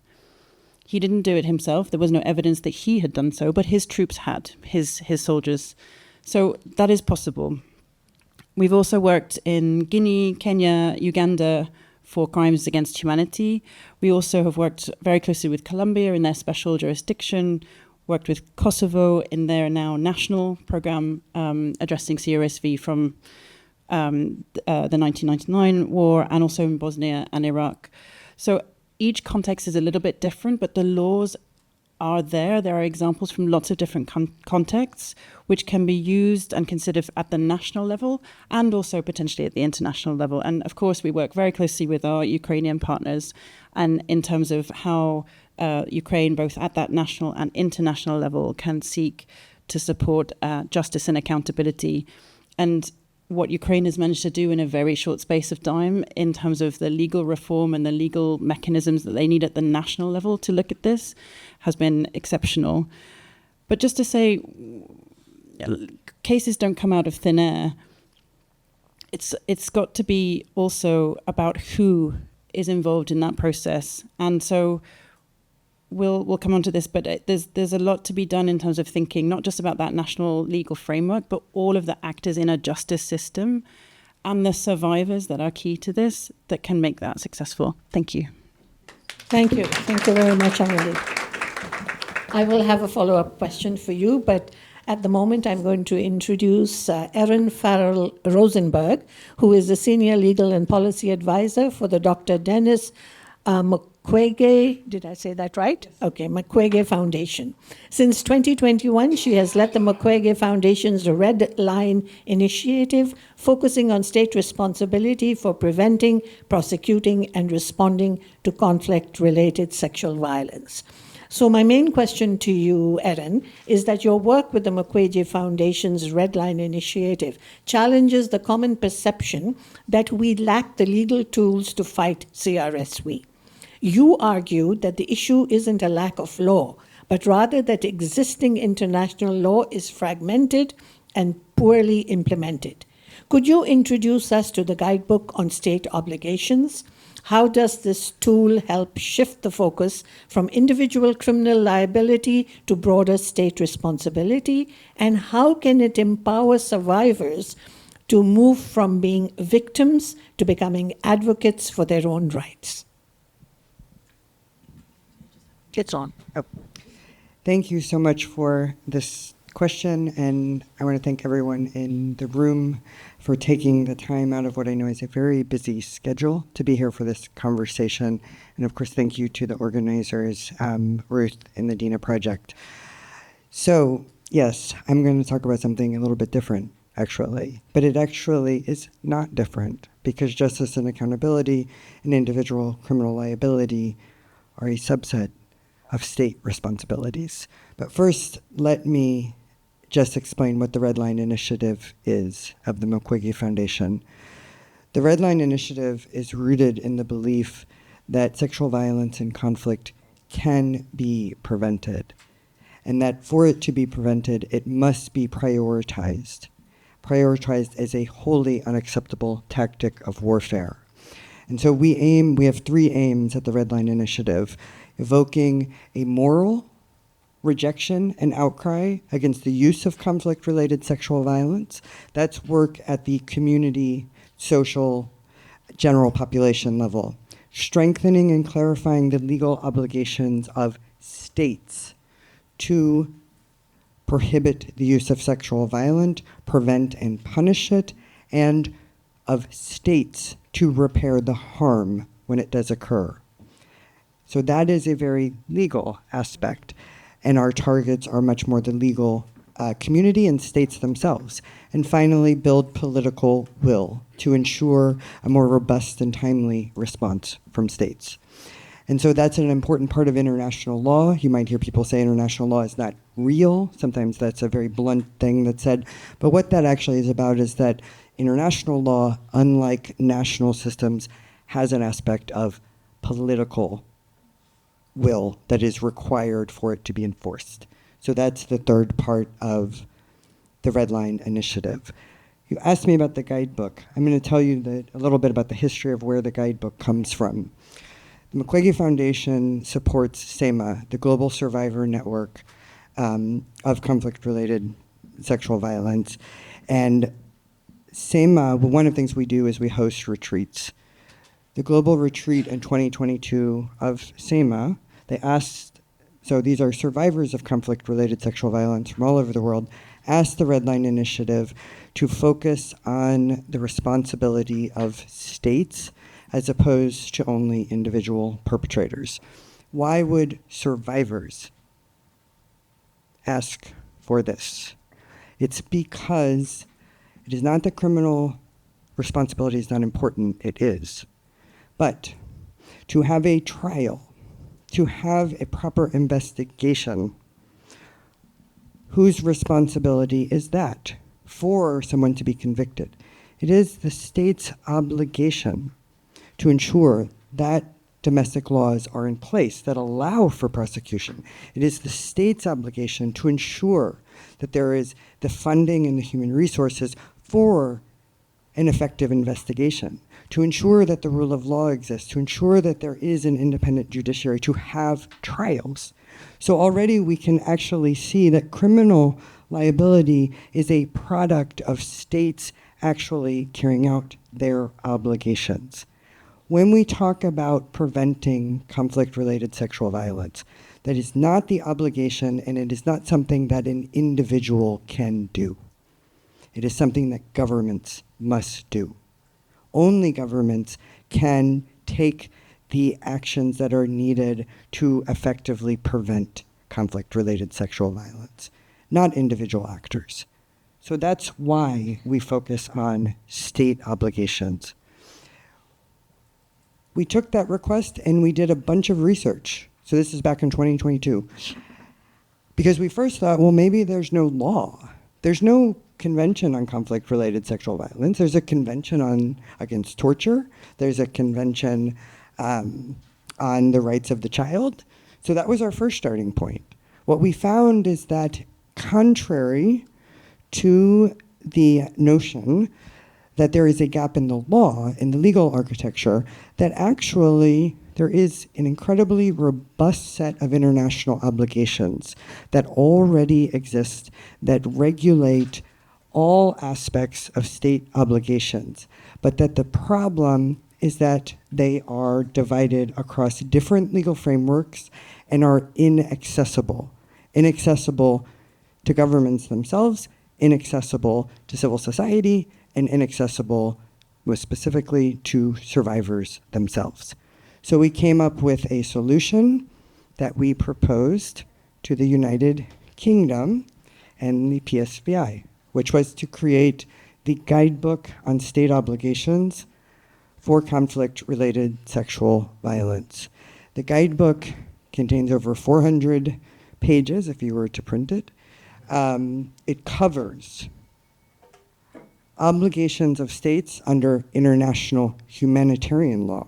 Speaker 12: He didn't do it himself. There was no evidence that he had done so, but his troops had, his soldiers. So that is possible. We've also worked in Guinea, Kenya, Uganda for crimes against humanity. We also have worked very closely with Colombia in their special jurisdiction, worked with Kosovo in their now national program addressing CRSV from the 1999 war, and also in Bosnia and Iraq. So each context is a little bit different, but the laws are there. There are examples from lots of different contexts which can be used and considered at the national level and also potentially at the international level. And of course, we work very closely with our Ukrainian partners and in terms of how Ukraine, both at that national and international level, can seek to support justice and accountability. And what Ukraine has managed to do in a very short space of time in terms of the legal reform and the legal mechanisms that they need at the national level to look at this has been exceptional. But just to say, cases don't come out of thin air. It's got to be also about who is involved in that process. And so we'll come on to this, but there's a lot to be done in terms of thinking, not just about that national legal framework, but all of the actors in a justice system and the survivors that are key to this that can make that successful. Thank you.
Speaker 9: Thank you. Thank you very much, Amelie. I will have a follow-up question for you, but at the moment I'm going to introduce Erin Farrell Rosenberg, who is the Senior Legal and Policy Advisor for the Dr. Dennis Mukwege, did I say that right? Yes. Okay, Mukwege Foundation. Since 2021, she has led the Mukwege Foundation's Red Line Initiative, focusing on state responsibility for preventing, prosecuting, and responding to conflict-related sexual violence. So my main question to you, Erin, is that your work with the Mukwege Foundation's Red Line Initiative challenges the common perception that we lack the legal tools to fight CRSV. You argue that the issue isn't a lack of law, but rather that existing international law is fragmented and poorly implemented. Could you introduce us to the guidebook on state obligations? How does this tool help shift the focus from individual criminal liability to broader state responsibility? And how can it empower survivors to move from being victims to becoming advocates for their own rights?
Speaker 13: It's on. Oh. Thank you so much for this question, and I want to thank everyone in the room for taking the time out of what I know is a very busy schedule to be here for this conversation. And of course, thank you to the organizers, Ruth and the Dina Project. So yes, I'm going to talk about something a little bit different, actually, but it actually is not different because justice and accountability and individual criminal liability are a subset of state responsibilities. But first, let me just explain what the Red Line Initiative is of the Mukwege Foundation. The Red Line Initiative is rooted in the belief that sexual violence and conflict can be prevented, and that for it to be prevented, it must be prioritized as a wholly unacceptable tactic of warfare. And so we have three aims at the Red Line Initiative: evoking a moral rejection and outcry against the use of conflict-related sexual violence. That's work at the community, social, general population level. Strengthening and clarifying the legal obligations of states to prohibit the use of sexual violence, prevent and punish it, and of states to repair the harm when it does occur. So that is a very legal aspect, and our targets are much more the legal community and states themselves. And finally, build political will to ensure a more robust and timely response from states. And so that's an important part of international law. You might hear people say international law is not real. Sometimes that's a very blunt thing that's said. But what that actually is about is that international law, unlike national systems, has an aspect of political will that is required for it to be enforced. So that's the third part of the Red Line Initiative. You asked me about the guidebook. I'm going to tell you a little bit about the history of where the guidebook comes from. The Mukwege Foundation supports SEMA, the Global Survivor Network of conflict-related sexual violence. And SEMA, one of the things we do is we host retreats. The global retreat in 2022 of SEMA, they asked, so these are survivors of conflict-related sexual violence from all over the world, asked the Red Line Initiative to focus on the responsibility of states as opposed to only individual perpetrators. Why would survivors ask for this? It's because it is not that criminal responsibility is not important, it is. But to have a trial, to have a proper investigation, whose responsibility is that for someone to be convicted? It is the state's obligation to ensure that domestic laws are in place that allow for prosecution. It is the state's obligation to ensure that there is the funding and the human resources for an effective investigation, to ensure that the rule of law exists, to ensure that there is an independent judiciary, to have trials. So already we can actually see that criminal liability is a product of states actually carrying out their obligations. When we talk about preventing conflict-related sexual violence, that is not the obligation, and it is not something that an individual can do. It is something that governments must do. Only governments can take the actions that are needed to effectively prevent conflict-related sexual violence, not individual actors. So that's why we focus on state obligations. We took that request and we did a bunch of research. So this is back in 2022. Because we first thought, well, maybe there's no law. There's no convention on conflict-related sexual violence. There's a convention against torture. There's a convention on the rights of the child. So that was our first starting point. What we found is that contrary to the notion that there is a gap in the law, in the legal architecture, that actually there is an incredibly robust set of international obligations that already exist that regulate all aspects of state obligations, but that the problem is that they are divided across different legal frameworks and are inaccessible. Inaccessible to governments themselves, inaccessible to civil society, and inaccessible most specifically to survivors themselves. So we came up with a solution that we proposed to the United Kingdom and the PSVI, which was to create the guidebook on state obligations for conflict-related sexual violence. The guidebook contains over 400 pages if you were to print it. It covers obligations of states under international humanitarian law,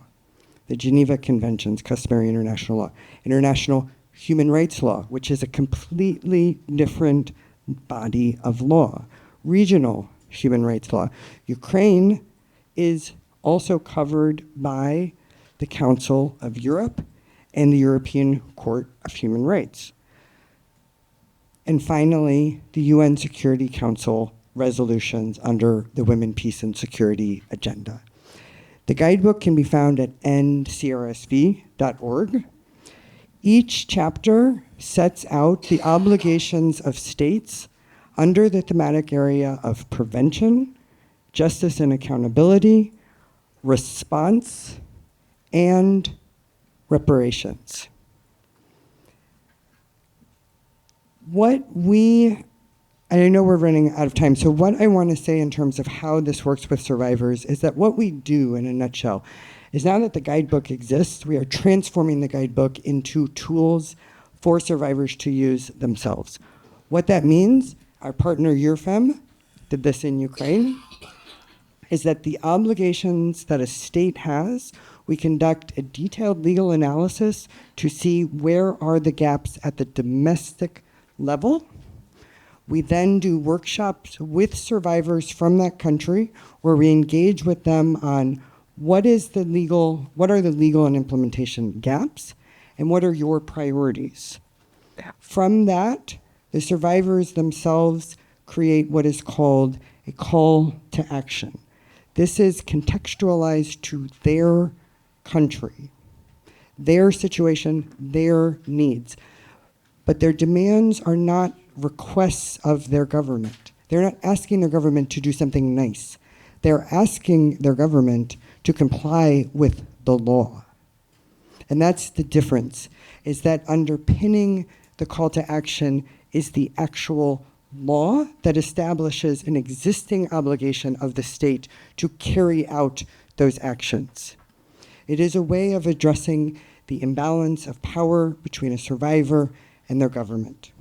Speaker 13: the Geneva Conventions, customary international law, international human rights law, which is a completely different body of law, regional human rights law. Ukraine is also covered by the Council of Europe and the European Court of Human Rights. And finally, the UN Security Council resolutions under the Women, Peace, and Security agenda. The guidebook can be found at endcrsv.org. Each chapter sets out the obligations of states under the thematic area of prevention, justice and accountability, response, and reparations. And I know we're running out of time, so what I want to say in terms of how this works with survivors is that what we do, in a nutshell, is now that the guidebook exists, we are transforming the guidebook into tools for survivors to use themselves. What that means, our partner EURFEM did this in Ukraine, is that the obligations that a state has, we conduct a detailed legal analysis to see where are the gaps at the domestic level. We then do workshops with survivors from that country where we engage with them on what are the legal and implementation gaps, and what are your priorities. From that, the survivors themselves create what is called a call to action. This is contextualized to their country, their situation, their needs. But their demands are not requests of their government. They're not asking their government to do something nice. They're asking their government to comply with the law. And that's the difference, is that underpinning the call to action is the actual law that establishes an existing obligation of the state to carry out those actions. It is a way of addressing the imbalance of power between a survivor and their government.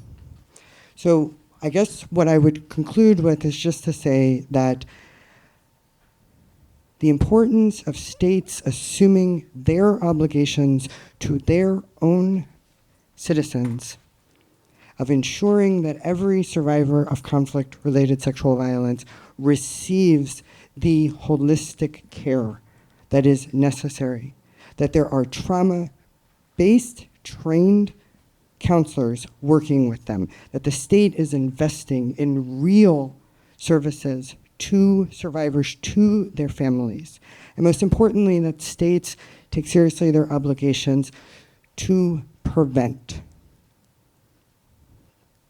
Speaker 13: So I guess what I would conclude with is just to say that the importance of states assuming their obligations to their own citizens, of ensuring that every survivor of conflict-related sexual violence receives the holistic care that is necessary, that there are trauma-based, trained counselors working with them, that the state is investing in real services to survivors, to their families, and most importantly, that states take seriously their obligations to prevent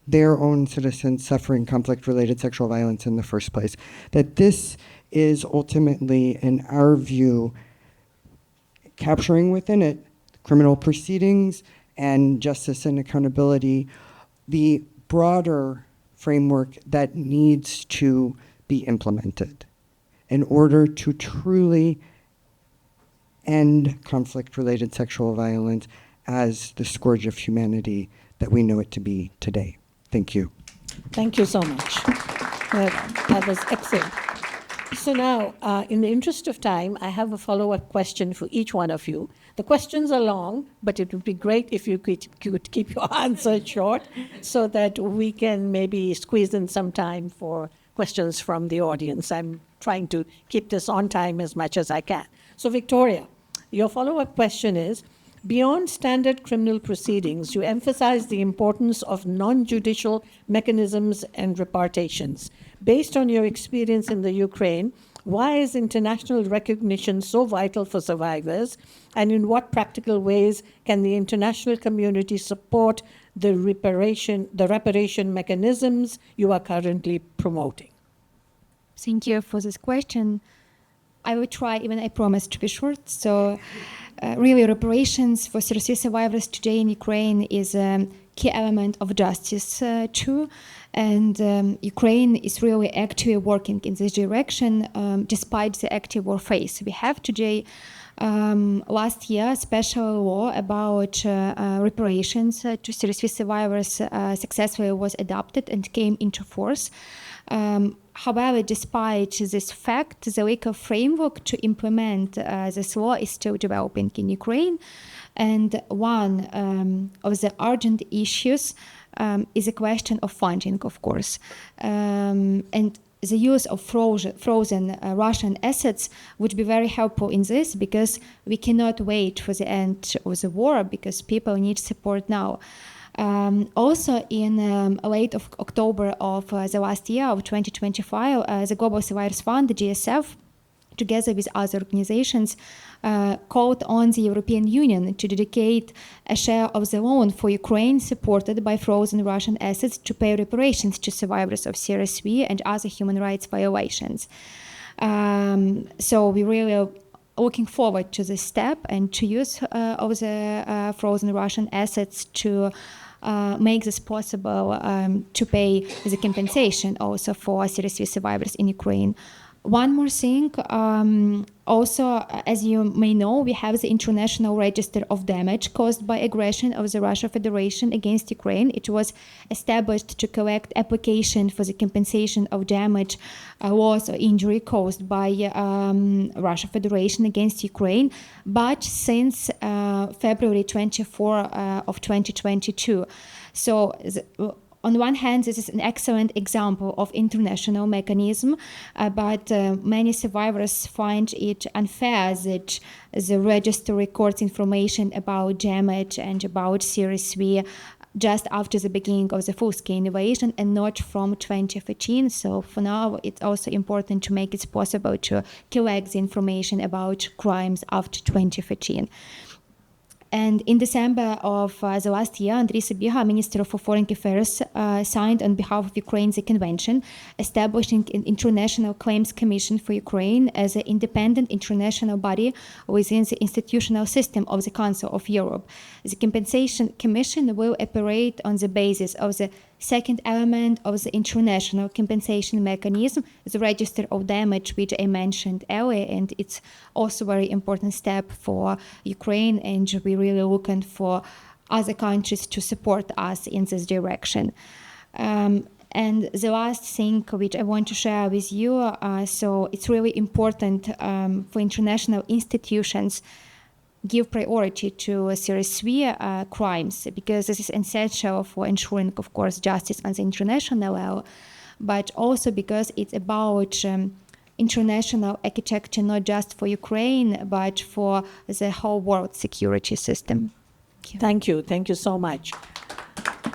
Speaker 13: their own citizens suffering conflict-related sexual violence in the first place. That this is ultimately, in our view, capturing within it criminal proceedings and justice and accountability, the broader framework that needs to be implemented in order to truly end conflict-related sexual violence as the scourge of humanity that we know it to be today. Thank you.
Speaker 9: Thank you so much. That was excellent. So now, in the interest of time, I have a follow-up question for each one of you. The questions are long, but it would be great if you could keep your answers short so that we can maybe squeeze in some time for questions from the audience. I'm trying to keep this on time as much as I can. So Victoria, your follow-up question is, beyond standard criminal proceedings, you emphasize the importance of non-judicial mechanisms and repartitions. Based on your experience in the Ukraine, why is international recognition so vital for survivors? And in what practical ways can the international community support the reparation mechanisms you are currently promoting?
Speaker 11: Thank you for this question. I will try, even I promise to be short. So really reparations for CRC survivors today in Ukraine is a key element of justice too. And Ukraine is really actively working in this direction despite the active war phase. We have today, last year, a special law about reparations to CRC survivors successfully was adopted and came into force. however, despite this fact, the legal framework to implement this law is still developing in Ukraine. And one of the urgent issues is a question of funding, of course. And the use of frozen Russian assets would be very helpful in this, because we cannot wait for the end of the war, because people need support now. Also, in late of October of the last year of 2025, the Global Survivors Fund, the GSF, together with other organizations, called on the European Union to dedicate a share of the loan for Ukraine supported by frozen Russian assets to pay reparations to survivors of CRSV and other human rights violations. So we really are looking forward to this step and to use of the frozen Russian assets to make this possible to pay the compensation also for CRSV survivors in Ukraine. One more thing, also, as you may know, we have the International Register of Damage caused by aggression of the Russian Federation against Ukraine. It was established to collect application for the compensation of damage, loss or injury caused by Russian Federation against Ukraine, but since February 24 of 2022. So on one hand, this is an excellent example of international mechanism, but many survivors find it unfair that the register records information about damage and about CRSV just after the beginning of the full-scale invasion and not from 2013. So for now, it's also important to make it possible to collect the information about crimes after 2013. And in December of the last year, Andriy Sabiha, Minister of Foreign Affairs, signed on behalf of Ukraine the convention establishing an International Claims Commission for Ukraine as an independent international body within the institutional system of the Council of Europe. The Compensation Commission will operate on the basis of the second element of the international compensation mechanism, the register of damage, which I mentioned earlier, and it's also a very important step for Ukraine, and we're really looking for other countries to support us in this direction. And the last thing which I want to share with you, so it's really important for international institutions give priority to CRSV crimes, because this is essential for ensuring, of course, justice on the international level, but also because it's about international architecture, not just for Ukraine, but for the whole world security system.
Speaker 9: Thank you. Thank you so much.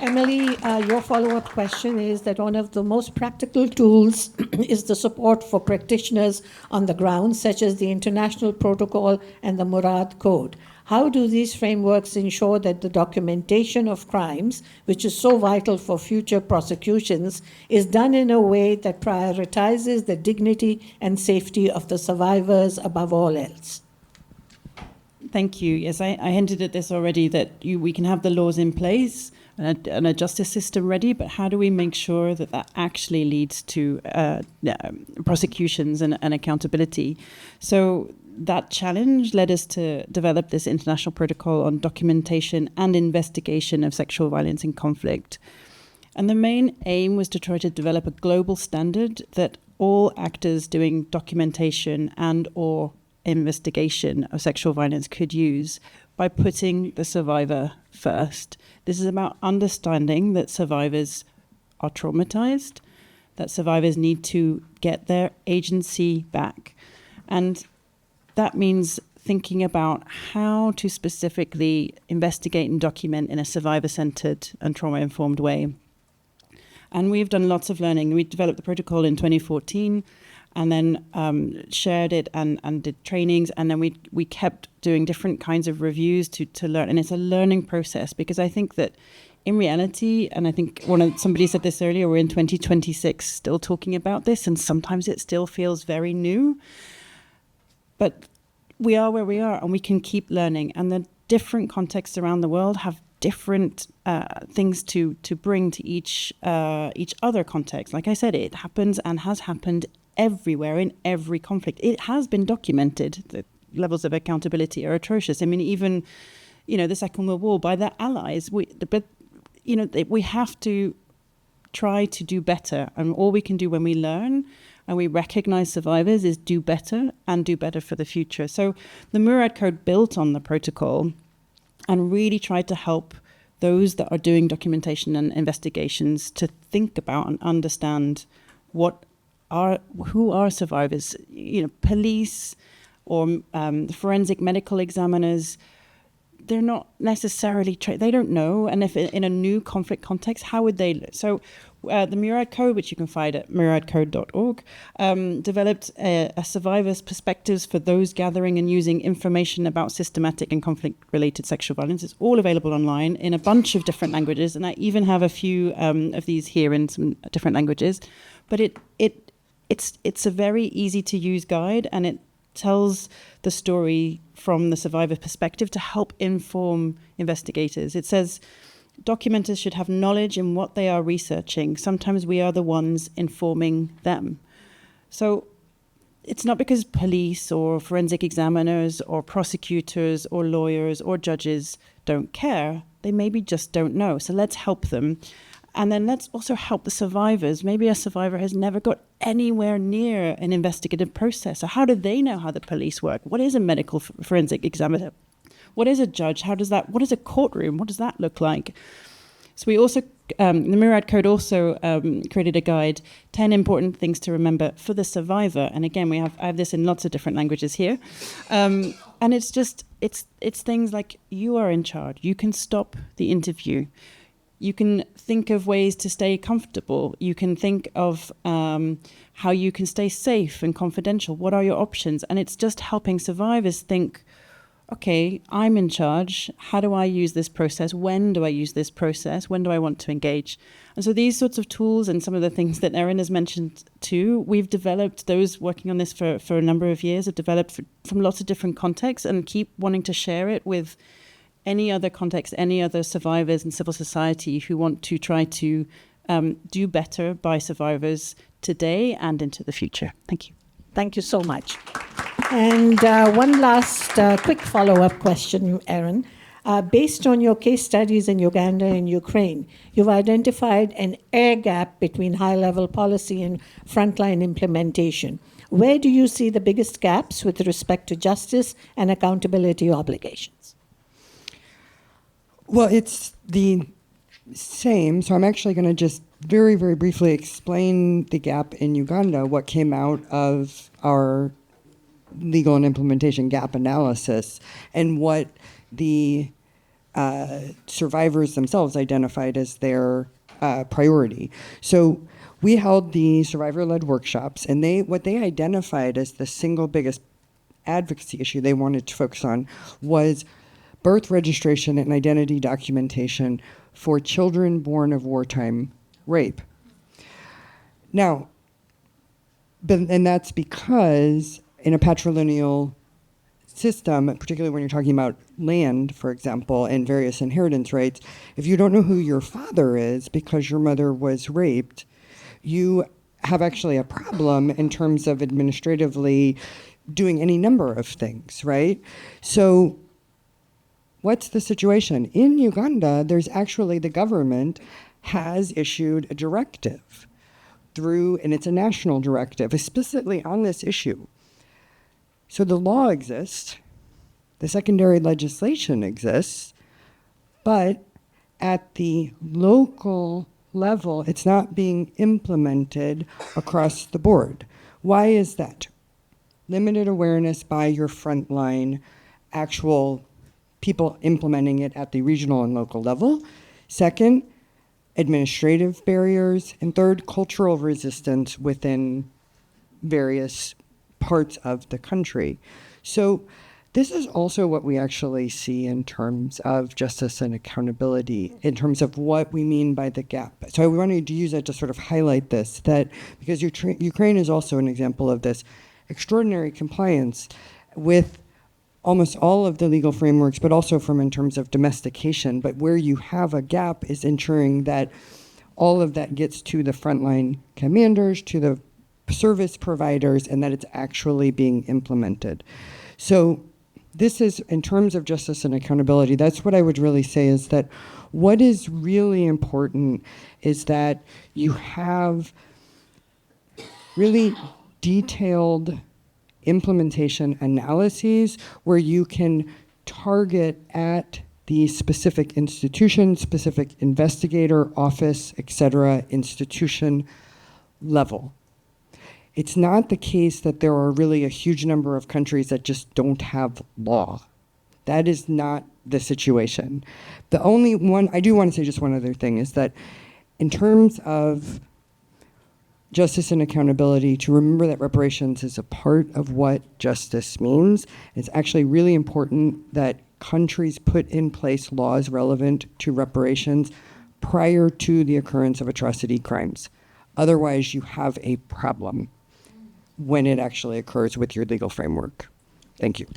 Speaker 9: Emily, your follow-up question is that one of the most practical tools is the support for practitioners on the ground, such as the International Protocol and the Murad Code. How do these frameworks ensure that the documentation of crimes, which is so vital for future prosecutions, is done in a way that prioritizes the dignity and safety of the survivors above all else?
Speaker 12: Thank you. Yes, I hinted at this already, that we can have the laws in place and a justice system ready, but how do we make sure that that actually leads to prosecutions and accountability? So that challenge led us to develop this international protocol on documentation and investigation of sexual violence in conflict. And the main aim was to try to develop a global standard that all actors doing documentation and or investigation of sexual violence could use by putting the survivor first. This is about understanding that survivors are traumatized, that survivors need to get their agency back. And that means thinking about how to specifically investigate and document in a survivor-centered and trauma-informed way. And we've done lots of learning. We developed the protocol in 2014 and then shared it and did trainings. And then we kept doing different kinds of reviews to learn. And it's a learning process, because I think that in reality, and I think somebody said this earlier, we're in 2026 still talking about this, and sometimes it still feels very new. But we are where we are, and we can keep learning. And the different contexts around the world have different things to bring to each other context. Like I said, it happens and has happened everywhere in every conflict. It has been documented. The levels of accountability are atrocious. I mean, even, the Second World War by their allies. We have to try to do better. And all we can do when we learn and we recognize survivors is do better and do better for the future. So the Murad Code built on the protocol and really tried to help those that are doing documentation and investigations to think about and understand who are survivors. Police or forensic medical examiners, they're not necessarily they don't know. And if in a new conflict context, how would they? So the Murad Code, which you can find at muradcode.org, developed a survivor's perspectives for those gathering and using information about systematic and conflict-related sexual violence. It's all available online in a bunch of different languages, and I even have a few of these here in some different languages. But it's a very easy-to-use guide, and it tells the story from the survivor perspective to help inform investigators. It says documenters should have knowledge in what they are researching. Sometimes we are the ones informing them. So it's not because police or forensic examiners or prosecutors or lawyers or judges don't care. They maybe just don't know. So let's help them. And then let's also help the survivors. Maybe a survivor has never got anywhere near an investigative process. So how do they know how the police work? What is a medical forensic examiner? What is a judge? What is a courtroom? What does that look like? So we also, the Murad Code also created a guide, 10 important things to remember for the survivor. And again, I have this in lots of different languages here. And it's things like you are in charge. You can stop the interview. You can think of ways to stay comfortable. You can think of how you can stay safe and confidential. What are your options? And it's just helping survivors think, okay, I'm in charge. How do I use this process? When do I use this process? When do I want to engage? And so these sorts of tools and some of the things that Erin has mentioned too, we've developed, those working on this for a number of years have developed from lots of different contexts and keep wanting to share it with any other context, any other survivors in civil society who want to try to do better by survivors today and into the future. Thank you.
Speaker 9: Thank you so much. And one last quick follow-up question, Erin. Based on your case studies in Uganda and Ukraine, you've identified an air gap between high-level policy and frontline implementation. Where do you see the biggest gaps with respect to justice and accountability obligations?
Speaker 13: Well, it's the same. So I'm actually going to just very, very briefly explain the gap in Uganda, what came out of our legal and implementation gap analysis, and what the survivors themselves identified as their priority. So we held the survivor-led workshops, and what they identified as the single biggest advocacy issue they wanted to focus on was birth registration and identity documentation for children born of wartime rape. Now, and that's because in a patrilineal system, particularly when you're talking about land, for example, and various inheritance rights, if you don't know who your father is because your mother was raped, you have actually a problem in terms of administratively doing any number of things, right? So what's the situation? In Uganda, there's actually the government has issued a directive and it's a national directive, explicitly on this issue. So the law exists, the secondary legislation exists, but at the local level, it's not being implemented across the board. Why is that? Limited awareness by your frontline, actual people implementing it at the regional and local level. Second, administrative barriers. And third, cultural resistance within various parts of the country. So this is also what we actually see in terms of justice and accountability, in terms of what we mean by the gap. So I wanted to use that to sort of highlight this, that because Ukraine is also an example of this extraordinary compliance with almost all of the legal frameworks, but also from in terms of domestication. But where you have a gap is ensuring that all of that gets to the frontline commanders, to the service providers, and that it's actually being implemented. So this is, in terms of justice and accountability, that's what I would really say is that what is really important is that you have really detailed implementation analyses where you can target at the specific institution, specific investigator, office, etc., institution level. It's not the case that there are really a huge number of countries that just don't have law. That is not the situation. The only one, I do want to say just one other thing, is that in terms of justice and accountability, to remember that reparations is a part of what justice means. It's actually really important that countries put in place laws relevant to reparations prior to the occurrence of atrocity crimes. Otherwise, you have a problem when it actually occurs with your legal framework. Thank you.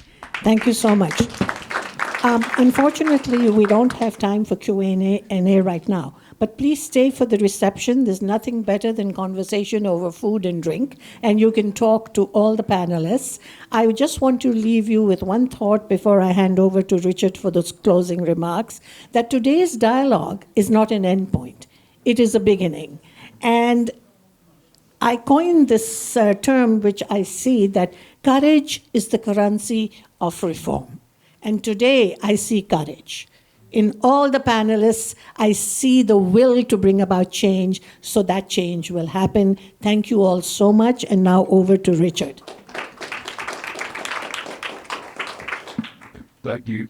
Speaker 9: Thank you so much. Unfortunately, we don't have time for Q&A right now, but please stay for the reception. There's nothing better than conversation over food and drink, and you can talk to all the panelists. I just want to leave you with one thought before I hand over to Richard for those closing remarks, that today's dialogue is not an endpoint. It is a beginning. And I coined this term, which I see that courage is the currency of reform. And today I see courage. In all the panelists, I see the will to bring about change, so that change will happen. Thank you all so much. And now over to Richard.
Speaker 1: Thank you,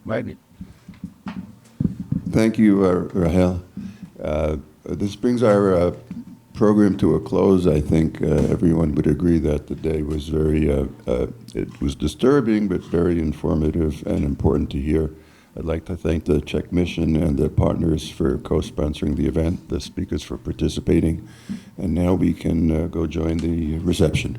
Speaker 1: Maggie. Thank you, Rahel. This brings our program to a close. I think everyone would agree that the day was it was disturbing, but very informative and important to hear. I'd like to thank the Czech mission and the partners for co-sponsoring the event, the speakers for participating, and now we can go join the reception.